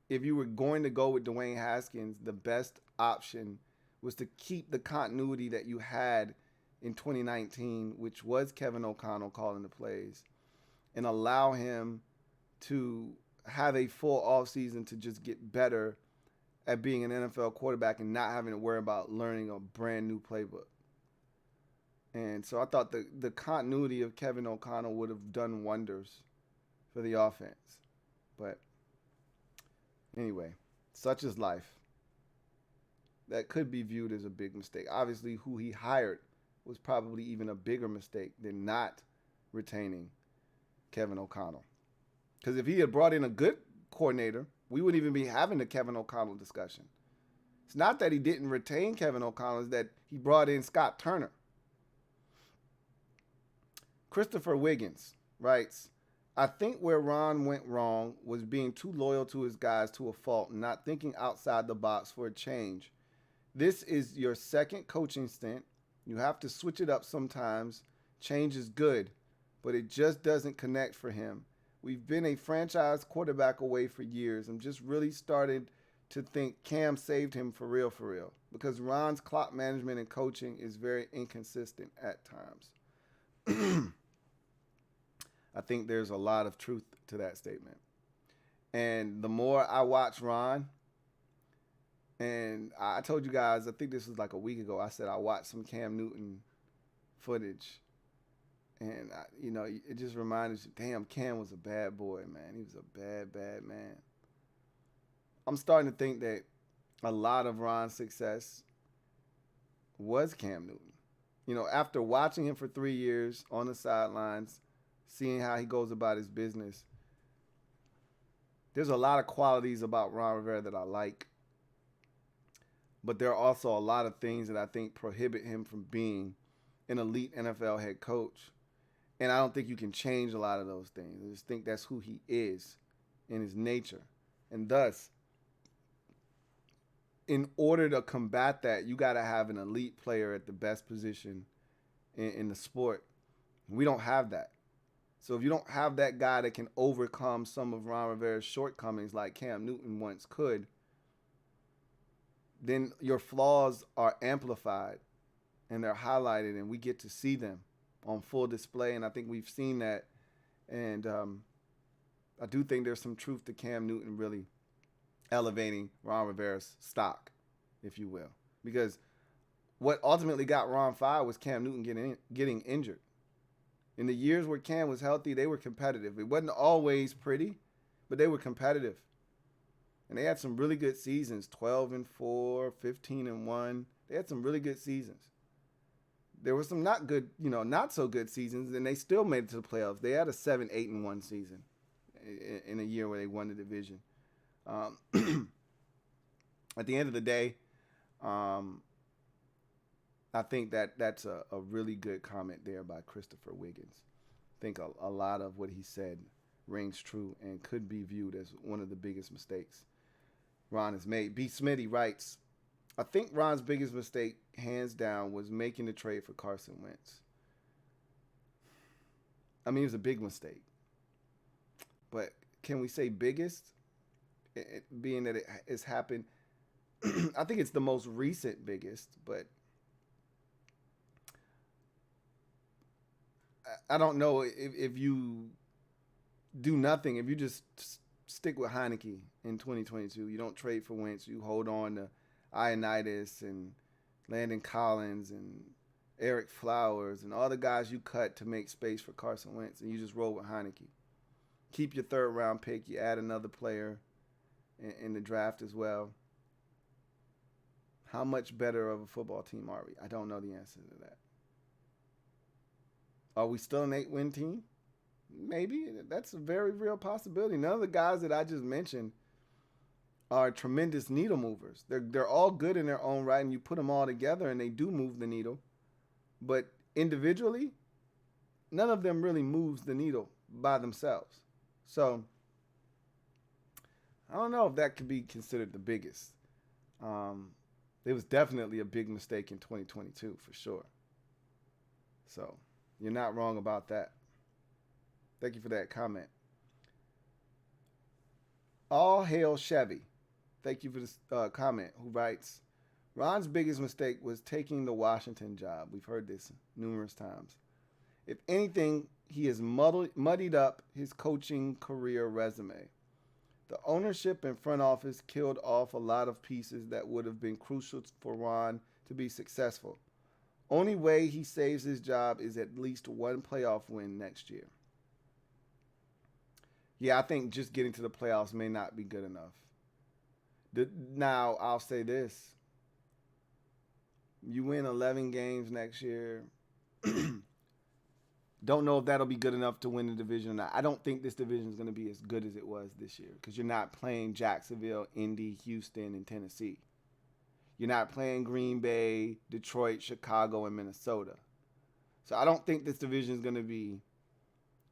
if you were going to go with Dwayne Haskins, the best option was to keep the continuity that you had in 2019, which was Kevin O'Connell calling the plays, and allow him to have a full offseason to just get better at being an NFL quarterback and not having to worry about learning a brand new playbook. And so I thought the continuity of Kevin O'Connell would have done wonders for the offense. But anyway, such is life. That could be viewed as a big mistake. Obviously, who he hired was probably even a bigger mistake than not retaining Kevin O'Connell. Because if he had brought in a good coordinator, we wouldn't even be having the Kevin O'Connell discussion. It's not that he didn't retain Kevin O'Connell, it's that he brought in Scott Turner. Christopher Wiggins writes, I think where Ron went wrong was being too loyal to his guys to a fault and not thinking outside the box for a change. This is your second coaching stint. You have to switch it up sometimes. Change is good, but it just doesn't connect for him. We've been a franchise quarterback away for years. I'm just really started to think Cam saved him for real, because Ron's clock management and coaching is very inconsistent at times. I think there's a lot of truth to that statement. And the more I watch Ron, and I told you guys, I think this was like a week ago, I said I watched some Cam Newton footage. And, it just reminded you, damn, Cam was a bad boy, man. He was a bad, bad man. I'm starting to think that a lot of Ron's success was Cam Newton. After watching him for 3 years on the sidelines, seeing how he goes about his business, there's a lot of qualities about Ron Rivera that I like. But there are also a lot of things that I think prohibit him from being an elite NFL head coach. And I don't think you can change a lot of those things. I just think that's who he is in his nature. And thus, in order to combat that, you got to have an elite player at the best position in the sport. We don't have that. So if you don't have that guy that can overcome some of Ron Rivera's shortcomings like Cam Newton once could, then your flaws are amplified and they're highlighted, and we get to see them on full display. And I think we've seen that. And I do think there's some truth to Cam Newton really elevating Ron Rivera's stock, if you will. Because what ultimately got Ron fired was Cam Newton getting injured. In the years where Cam was healthy, they were competitive. It wasn't always pretty, but they were competitive. And they had some really good seasons, 12-4, 15-1. They had some really good seasons. There were some not good, not so good seasons, and they still made it to the playoffs. They had a 7-8-1 season in a year where they won the division. At the end of the day, I think that's a really good comment there by Christopher Wiggins. I think a lot of what he said rings true and could be viewed as one of the biggest mistakes Ron has made. B. Smitty writes, I think Ron's biggest mistake, hands down, was making the trade for Carson Wentz. I mean, it was a big mistake. But can we say biggest? Being that it has happened, I think it's the most recent biggest, but I don't know if you do nothing, if you just stick with Heineke in 2022, you don't trade for Wentz, you hold on to Ioannidis and Landon Collins and Eric Flowers and all the guys you cut to make space for Carson Wentz, and you just roll with Heineke. Keep your third-round pick. You add another player in the draft as well. How much better of a football team are we? I don't know the answer to that. Are we still an 8-win team? Maybe. That's a very real possibility. None of the guys that I just mentioned are tremendous needle movers. They're all good in their own right, and you put them all together, and they do move the needle. But individually, none of them really moves the needle by themselves. So I don't know if that could be considered the biggest. It was definitely a big mistake in 2022 for sure. So you're not wrong about that. Thank you for that comment. All hail Chevy. Thank you for this comment. Who writes, Ron's biggest mistake was taking the Washington job. We've heard this numerous times. If anything, he has muddied up his coaching career resume. The ownership and front office killed off a lot of pieces that would have been crucial for Ron to be successful. Only way he saves his job is at least one playoff win next year. Yeah, I think just getting to the playoffs may not be good enough. Now, I'll say this. You win 11 games next year. Don't know if that'll be good enough to win the division or not. I don't think this division is going to be as good as it was this year because you're not playing Jacksonville, Indy, Houston, and Tennessee. You're not playing Green Bay, Detroit, Chicago, and Minnesota. So I don't think this division is going to be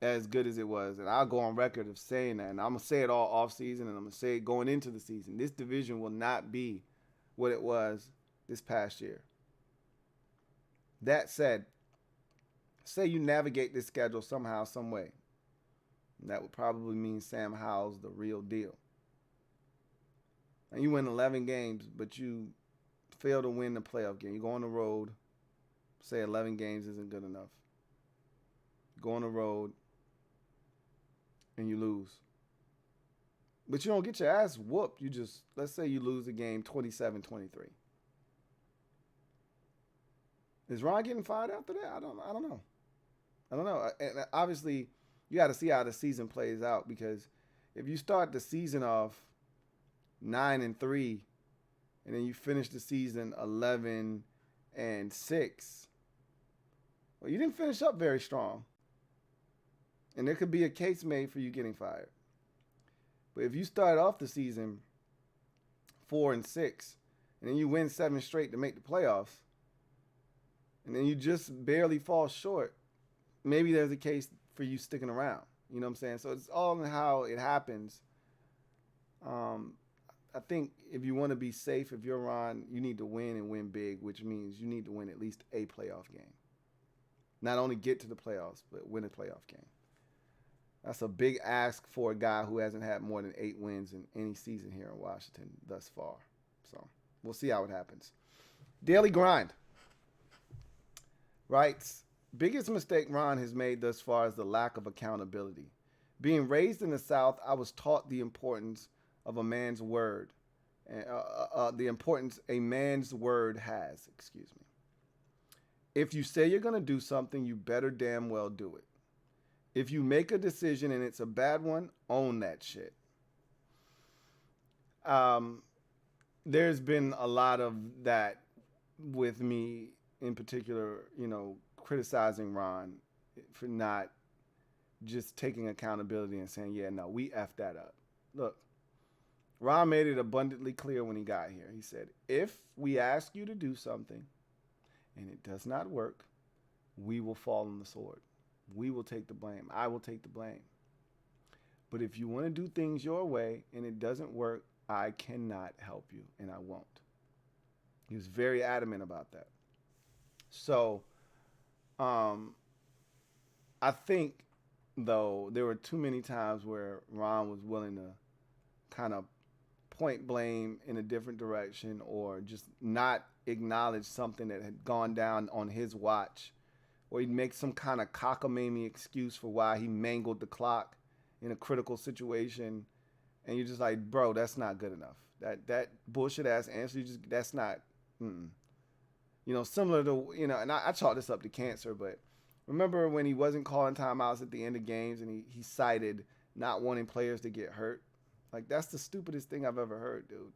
as good as it was. And I'll go on record of saying that. And I'm going to say it all offseason, and I'm going to say it going into the season. This division will not be what it was this past year. That said, say you navigate this schedule somehow, some way. That would probably mean Sam Howell's the real deal. And you win 11 games, but you fail to win the playoff game. You go on the road, say 11 games isn't good enough. You go on the road, and you lose. But you don't get your ass whooped. You just, let's say you lose the game 27-23. Is Ron getting fired after that? I don't know. And obviously, you got to see how the season plays out because if you start the season off 9-3 and then you finish the season 11-6, well, you didn't finish up very strong. And there could be a case made for you getting fired. But if you start off the season 4-6 and then you win 7 straight to make the playoffs, and then you just barely fall short, maybe there's a case for you sticking around. You know what I'm saying? So it's all in how it happens. I think if you want to be safe, if you're Ron, you need to win and win big, which means you need to win at least a playoff game. Not only get to the playoffs, but win a playoff game. That's a big ask for a guy who hasn't had more than 8 wins in any season here in Washington thus far. So we'll see how it happens. Daily Grind. writes, biggest mistake Ron has made thus far is the lack of accountability. Being raised in the South, I was taught the importance of a man's word, the importance a man's word has. Excuse me. If you say you're going to do something, you better damn well do it. If you make a decision and it's a bad one, own that shit. Um, there's been a lot of that with me in particular, criticizing Ron for not just taking accountability and saying, yeah, no, we effed that up. Look, Ron made it abundantly clear when he got here. He said, if we ask you to do something and it does not work, we will fall on the sword. We will take the blame. I will take the blame. But if you want to do things your way and it doesn't work, I cannot help you and I won't. He was very adamant about that. So, I think, though, there were too many times where Ron was willing to kind of point blame in a different direction or just not acknowledge something that had gone down on his watch, or he'd make some kind of cockamamie excuse for why he mangled the clock in a critical situation, and you're just like, bro, that's not good enough. That bullshit ass answer, that's not, similar to, and I chalk this up to cancer, but remember when he wasn't calling timeouts at the end of games and he cited not wanting players to get hurt? Like, that's the stupidest thing I've ever heard, dude.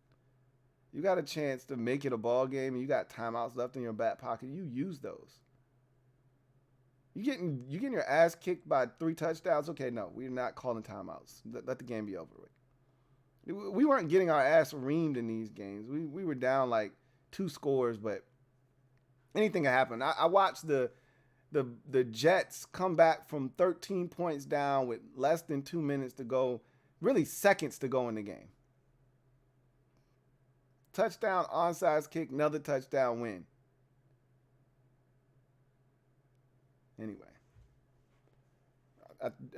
You got a chance to make it a ball game and you got timeouts left in your back pocket. You use those. You getting your ass kicked by 3 touchdowns? Okay, no, we're not calling timeouts. Let the game be over with. We weren't getting our ass reamed in these games. We were down like 2 scores, but anything can happen. I watched the Jets come back from 13 points down with less than 2 minutes to go, really seconds to go in the game. Touchdown, onside kick, another touchdown, win. Anyway,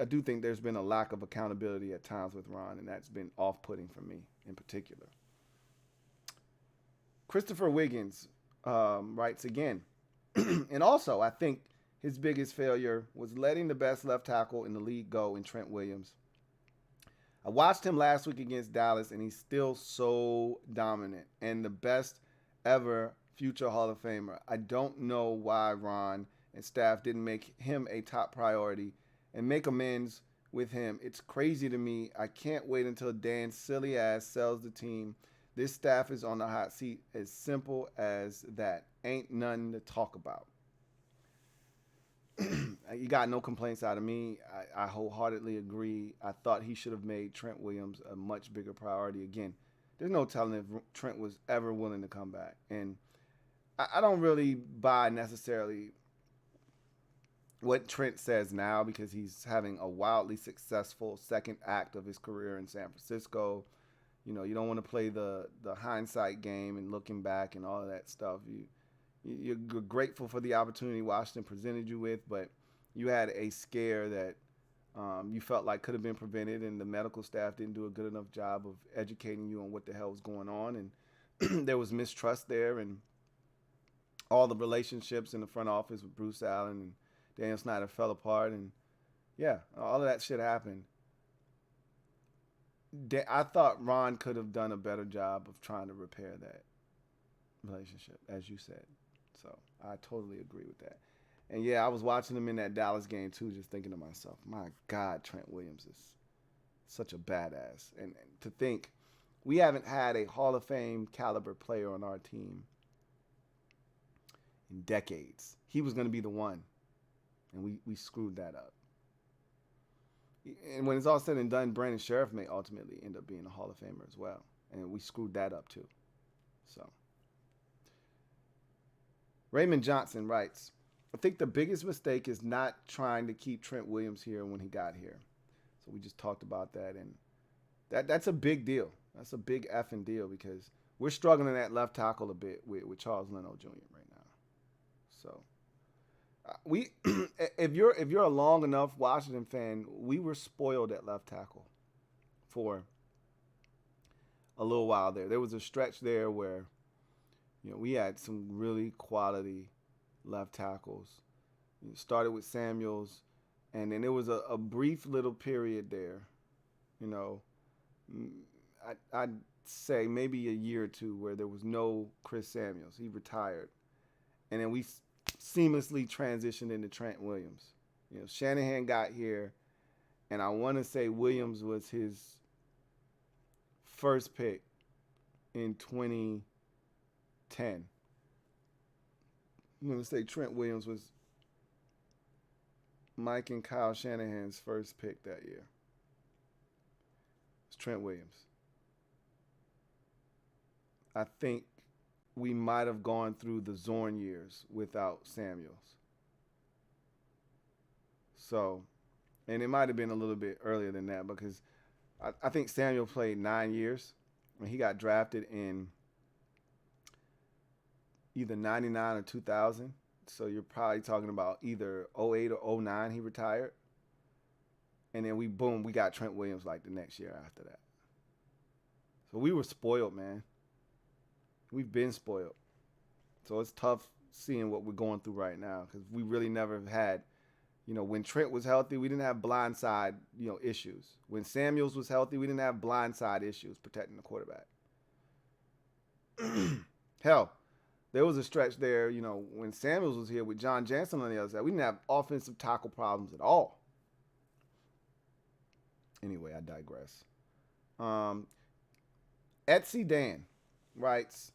I do think there's been a lack of accountability at times with Ron, and that's been off-putting for me in particular. Christopher Wiggins writes again, and also I think his biggest failure was letting the best left tackle in the league go in Trent Williams. I watched him last week against Dallas, and he's still so dominant and the best ever future Hall of Famer. I don't know why Ron and staff didn't make him a top priority and make amends with him. It's crazy to me. I can't wait until Dan's silly ass sells the team. This staff is on the hot seat. As simple as that. Ain't nothing to talk about. You got no complaints out of me. I wholeheartedly agree. I thought he should have made Trent Williams a much bigger priority. Again, there's no telling if Trent was ever willing to come back. And I don't really buy necessarily what Trent says now, because he's having a wildly successful second act of his career in San Francisco. You don't want to play the hindsight game and looking back and all of that stuff. You're grateful for the opportunity Washington presented you with, but you had a scare that you felt like could have been prevented, and the medical staff didn't do a good enough job of educating you on what the hell was going on, and there was mistrust there, and all the relationships in the front office with Bruce Allen and Daniel Snyder fell apart, and yeah, all of that shit happened. I thought Ron could have done a better job of trying to repair that relationship, as you said. So I totally agree with that. And yeah, I was watching him in that Dallas game too, just thinking to myself, my God, Trent Williams is such a badass. And to think, we haven't had a Hall of Fame caliber player on our team in decades. He was going to be the one, and we screwed that up. And when it's all said and done, Brandon Sheriff may ultimately end up being a Hall of Famer as well. And we screwed that up too. So Raymond Johnson writes, I think the biggest mistake is not trying to keep Trent Williams here when he got here. So we just talked about that, and that's a big deal. That's a big effing deal, because we're struggling at left tackle a bit with Charles Leno Jr. right now. So we, if you're a long enough Washington fan, we were spoiled at left tackle for a little while there. There was a stretch there where we had some really quality left tackles. You started with Samuels, and then there was a brief little period there, you know, mm, I'd say maybe a year or two where there was no Chris Samuels. He retired, and then we seamlessly transitioned into Trent Williams. You know, Shanahan got here, and I want to say Williams was his first pick in 2010. I'm going to say Trent Williams was Mike and Kyle Shanahan's first pick that year. It's Trent Williams. I think we might have gone through the Zorn years without Samuels. So, and it might have been a little bit earlier than that because I think Samuel played 9 years and he got drafted in either 99 or 2000. So you're probably talking about either '08 or '09 he retired. And then we got Trent Williams like the next year after that. So we were spoiled, man. We've been spoiled. So it's tough seeing what we're going through right now because we really never had, you know, when Trent was healthy, we didn't have blindside, you know, issues. When Samuels was healthy, we didn't have blindside issues protecting the quarterback. Hell, there was a stretch there, you know, when Samuels was here with John Jansen on the other side. We didn't have offensive tackle problems at all. Anyway, I digress. Etsy Dan writes,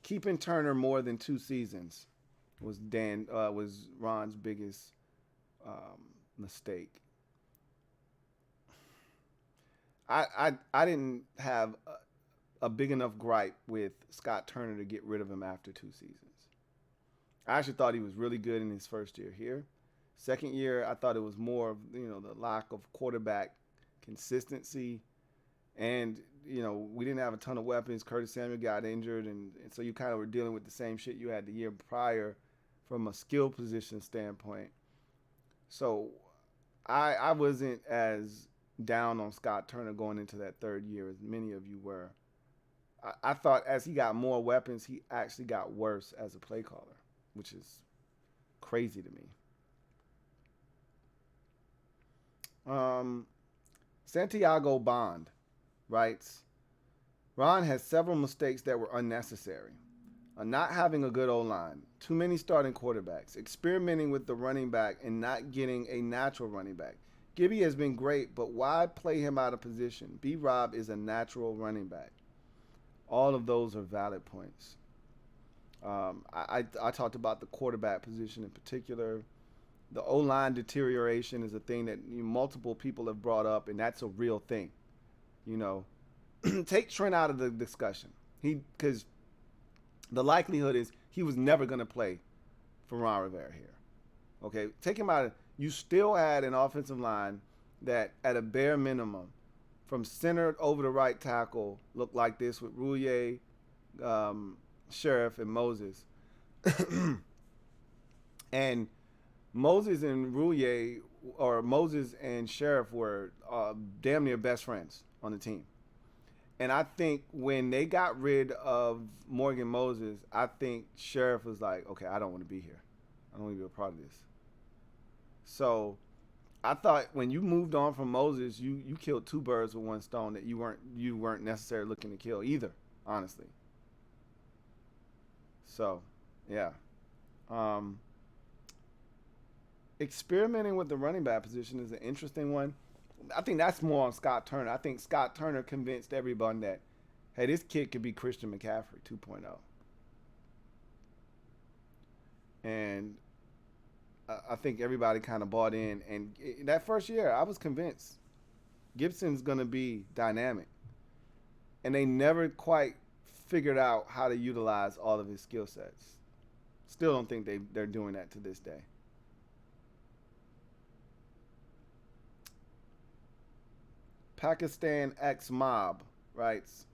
keeping Turner more than 2 seasons was Ron's biggest mistake. I didn't have a big enough gripe with Scott Turner to get rid of him after 2 seasons. I actually thought he was really good in his first year here. Second year, I thought it was more of, you know, the lack of quarterback consistency. And, you know, we didn't have a ton of weapons. Curtis Samuel got injured, and so you kind of were dealing with the same shit you had the year prior from a skill position standpoint. So I wasn't as down on Scott Turner going into that third year as many of you were. I thought as he got more weapons, he actually got worse as a play caller, which is crazy to me. Santiago Bond writes, Ron has several mistakes that were unnecessary. Not having a good O-line, too many starting quarterbacks, experimenting with the running back and not getting a natural running back. Gibby has been great, but why play him out of position? B-Rob is a natural running back. All of those are valid points. I talked about the quarterback position in particular. The O-line deterioration is a thing that multiple people have brought up, and that's a real thing. You know, take Trent out of the discussion. Because the likelihood is he was never going to play for Ron Rivera here. Okay, take him out. You still had an offensive line that, at a bare minimum, from center over the right tackle, looked like this with Rouillet, Sheriff, and Moses. And Moses and Rouillet, or Moses and Sheriff, were damn near best friends on the team. And I think when they got rid of Morgan Moses, I think Sheriff was like, okay, I don't want to be here. I don't want to be a part of this. So I thought when you moved on from Moses, you killed 2 birds with 1 stone that you weren't necessarily looking to kill either, honestly. So, yeah. Experimenting with the running back position is an interesting one. I think that's more on Scott Turner. I think Scott Turner convinced everyone that, hey, this kid could be Christian McCaffrey 2.0. And I think everybody kind of bought in. And that first year, I was convinced Gibson's going to be dynamic. And they never quite figured out how to utilize all of his skill sets. Still don't think they're doing that to this day. Pakistan X Mob writes,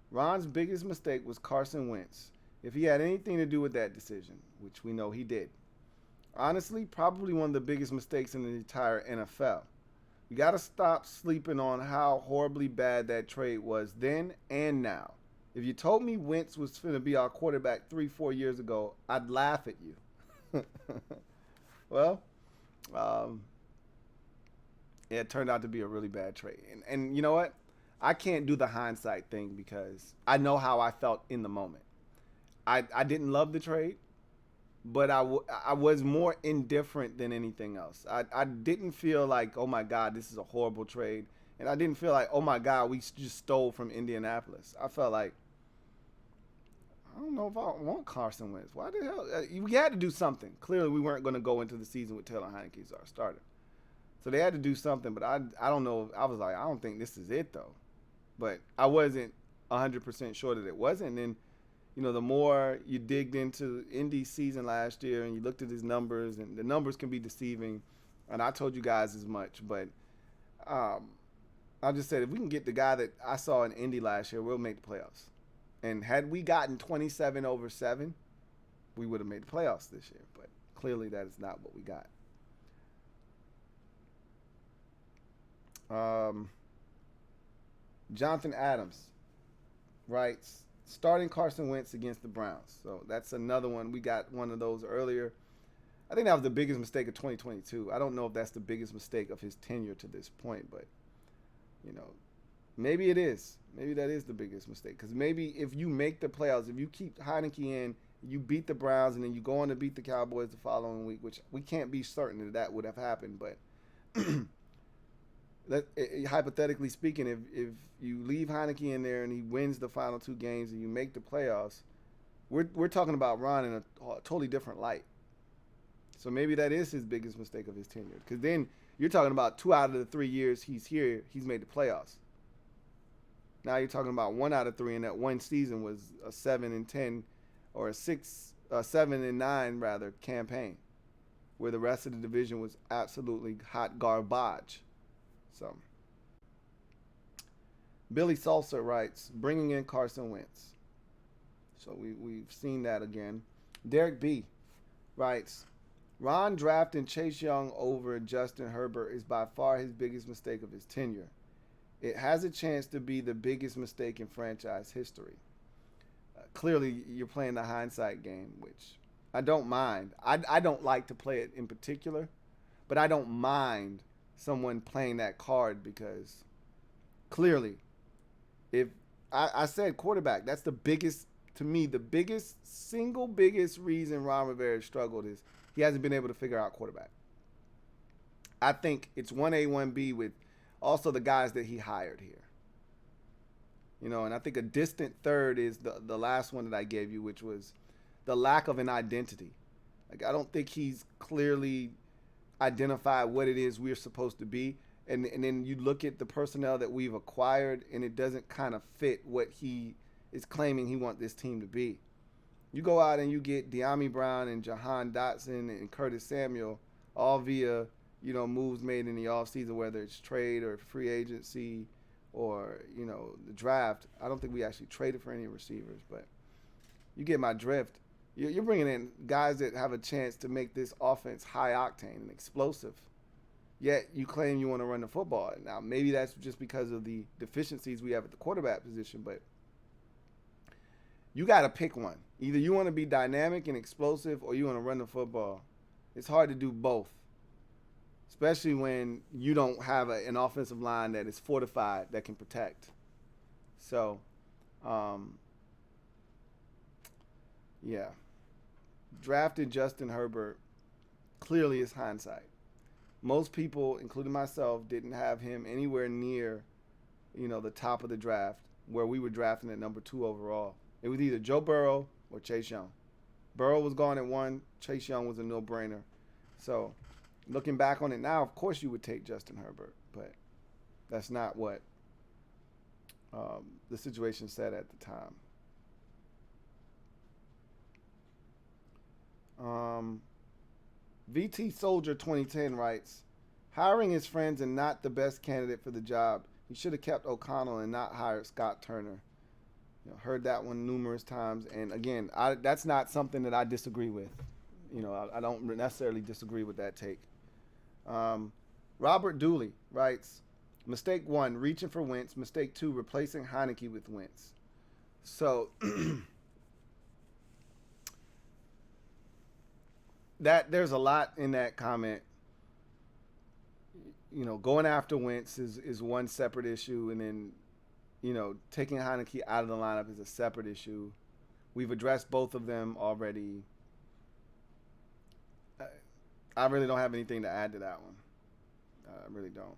Ron's biggest mistake was Carson Wentz. If he had anything to do with that decision, which we know he did. Honestly, probably one of the biggest mistakes in the entire NFL. You got to stop sleeping on how horribly bad that trade was then and now. If you told me Wentz was going to be our quarterback 3-4 years ago, I'd laugh at you. Well, Um, it turned out to be a really bad trade. And you know what? I can't do the hindsight thing because I know how I felt in the moment. I didn't love the trade, but I was more indifferent than anything else. I didn't feel like, oh my God, this is a horrible trade. And I didn't feel like, oh my God, we just stole from Indianapolis. I felt like, I don't know if I want Carson Wentz. Why the hell? We had to do something. Clearly, we weren't going to go into the season with Taylor Heineke as our starter. So they had to do something, but I don't know. I was like, I don't think this is it, though. But I wasn't 100% sure that it wasn't. And then, the more you digged into Indy's season last year and you looked at his numbers, and the numbers can be deceiving, and I told you guys as much, but I just said if we can get the guy that I saw in Indy last year, we'll make the playoffs. And had we gotten 27-7, we would have made the playoffs this year. But clearly that is not what we got. Jonathan Adams writes, starting Carson Wentz against the Browns. So that's another one. We got one of those earlier. I think that was the biggest mistake of 2022. I don't know if that's the biggest mistake of his tenure to this point, but, maybe it is. Maybe that is the biggest mistake. Because maybe if you make the playoffs, if you keep Heineke in, you beat the Browns, and then you go on to beat the Cowboys the following week, which we can't be certain that would have happened, but hypothetically speaking, if you leave Heineke in there and he wins the final two games and you make the playoffs, we're talking about Ron in a totally different light. So maybe that is his biggest mistake of his tenure. Because then you're talking about 2 out of the 3 years he's here, he's made the playoffs. Now you're talking about 1 out of 3, and that one season was a 7-10 or a 7-9 rather campaign, where the rest of the division was absolutely hot garbage. So, Billy Salsa writes, bringing in Carson Wentz. So we've seen that again. Derek B writes, Ron drafting Chase Young over Justin Herbert is by far his biggest mistake of his tenure. It has a chance to be the biggest mistake in franchise history. Clearly, you're playing the hindsight game, which I don't mind. I don't like to play it in particular, but I don't mind someone playing that card because clearly, if I said quarterback, that's the biggest, to me, the single biggest reason Ron Rivera struggled is he hasn't been able to figure out quarterback. I think it's 1A, 1B with also the guys that he hired here. And I think a distant third is the last one that I gave you, which was the lack of an identity. Like, I don't think he's clearly identified what it is we're supposed to be. And then you look at the personnel that we've acquired, and it doesn't kind of fit what he is claiming he wants this team to be. You go out and you get De'Ami Brown and Jahan Dotson and Curtis Samuel, all via moves made in the offseason, whether it's trade or free agency or, the draft. I don't think we actually traded for any receivers, but you get my drift. You're bringing in guys that have a chance to make this offense high octane and explosive, yet you claim you want to run the football. Now, maybe that's just because of the deficiencies we have at the quarterback position, but you got to pick one. Either you want to be dynamic and explosive or you want to run the football. It's hard to do both, especially when you don't have an offensive line that is fortified that can protect. So, yeah. Drafted Justin Herbert clearly is hindsight. Most people, including myself, didn't have him anywhere near, the top of the draft where we were drafting at number 2 overall. It was either Joe Burrow or Chase Young. Burrow was gone at 1. Chase Young was a no-brainer. So, looking back on it now, of course you would take Justin Herbert, but that's not what the situation said at the time. VT Soldier 2010 writes, hiring his friends and not the best candidate for the job. He should have kept O'Connell and not hired Scott Turner. Heard that one numerous times, and again, that's not something that I disagree with. I don't necessarily disagree with that take. Robert Dooley writes, mistake 1, reaching for Wentz. Mistake 2, replacing Heineke with Wentz. So that there's a lot in that comment. going after Wentz is one separate issue, and then taking Heineke out of the lineup is a separate issue. We've addressed both of them already. I really don't have anything to add to that one. I really don't.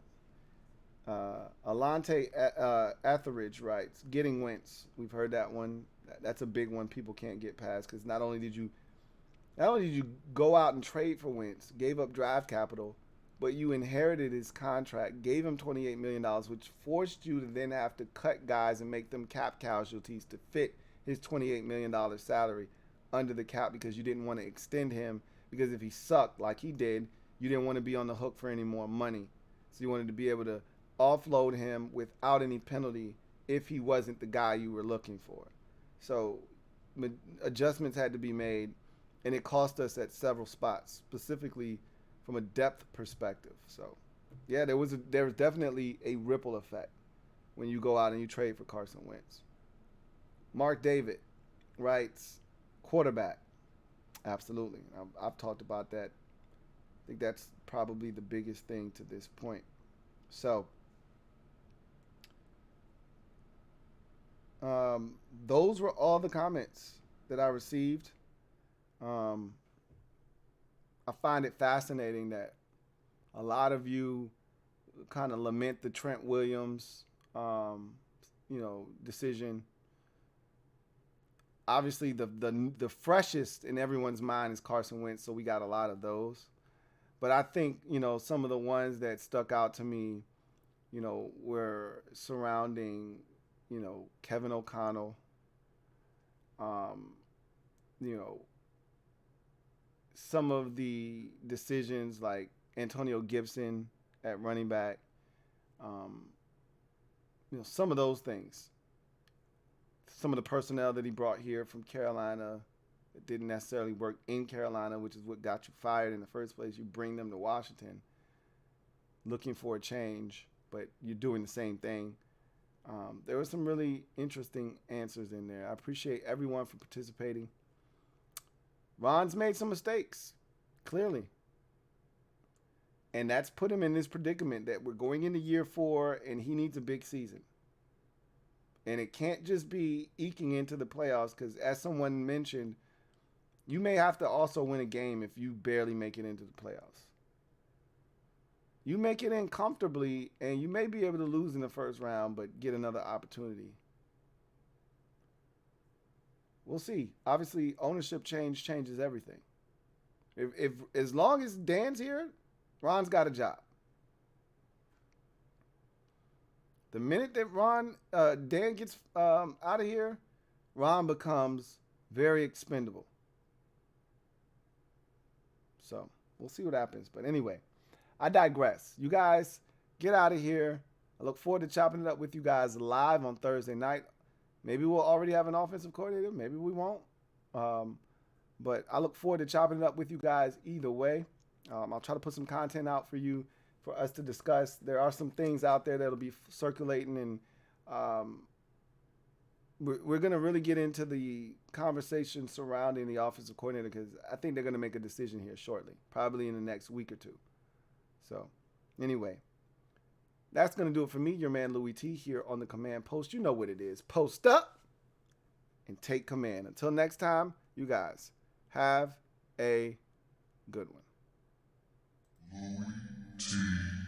Alante Etheridge writes, getting Wentz. We've heard that one. That's a big one people can't get past because not only did you go out and trade for Wentz, gave up draft capital, but you inherited his contract, gave him $28 million, which forced you to then have to cut guys and make them cap casualties to fit his $28 million salary under the cap because you didn't want to extend him because if he sucked like he did, you didn't want to be on the hook for any more money. So you wanted to be able to offload him without any penalty if he wasn't the guy you were looking for. So adjustments had to be made, and it cost us at several spots, specifically from a depth perspective. So, yeah, there was definitely a ripple effect when you go out and you trade for Carson Wentz. Mark David writes, quarterback. Absolutely. I've talked about that. I think that's probably the biggest thing to this point. So, those were all the comments that I received. I find it fascinating that a lot of you kind of lament the Trent Williams, decision. Obviously, the freshest in everyone's mind is Carson Wentz, so we got a lot of those. But I think, some of the ones that stuck out to me, were surrounding, Kevin O'Connell, some of the decisions like Antonio Gibson at running back, some of those things. Some of the personnel that he brought here from Carolina that didn't necessarily work in Carolina, which is what got you fired in the first place. You bring them to Washington looking for a change, but you're doing the same thing. There were some really interesting answers in there. I appreciate everyone for participating. Ron's made some mistakes, clearly. And that's put him in this predicament that we're going into year 4 and he needs a big season. And it can't just be eking into the playoffs because, as someone mentioned, you may have to also win a game if you barely make it into the playoffs. You make it in comfortably, and you may be able to lose in the first round, but get another opportunity. We'll see. Obviously, ownership changes everything. If as long as Dan's here, Ron's got a job. The minute that Dan gets out of here, Ron becomes very expendable. So we'll see what happens. But anyway, I digress. You guys get out of here. I look forward to chopping it up with you guys live on Thursday night. Maybe we'll already have an offensive coordinator. Maybe we won't. But I look forward to chopping it up with you guys either way. I'll try to put some content out for you for us to discuss. There are some things out there that'll be circulating, and we're going to really get into the conversation surrounding the offensive coordinator because I think they're going to make a decision here shortly, probably in the next week or two. So anyway, that's going to do it for me, your man Louie T, here on the Command Post. You know what it is. Post up and take command. Until next time, you guys have a good one. LouieTeeNetwork.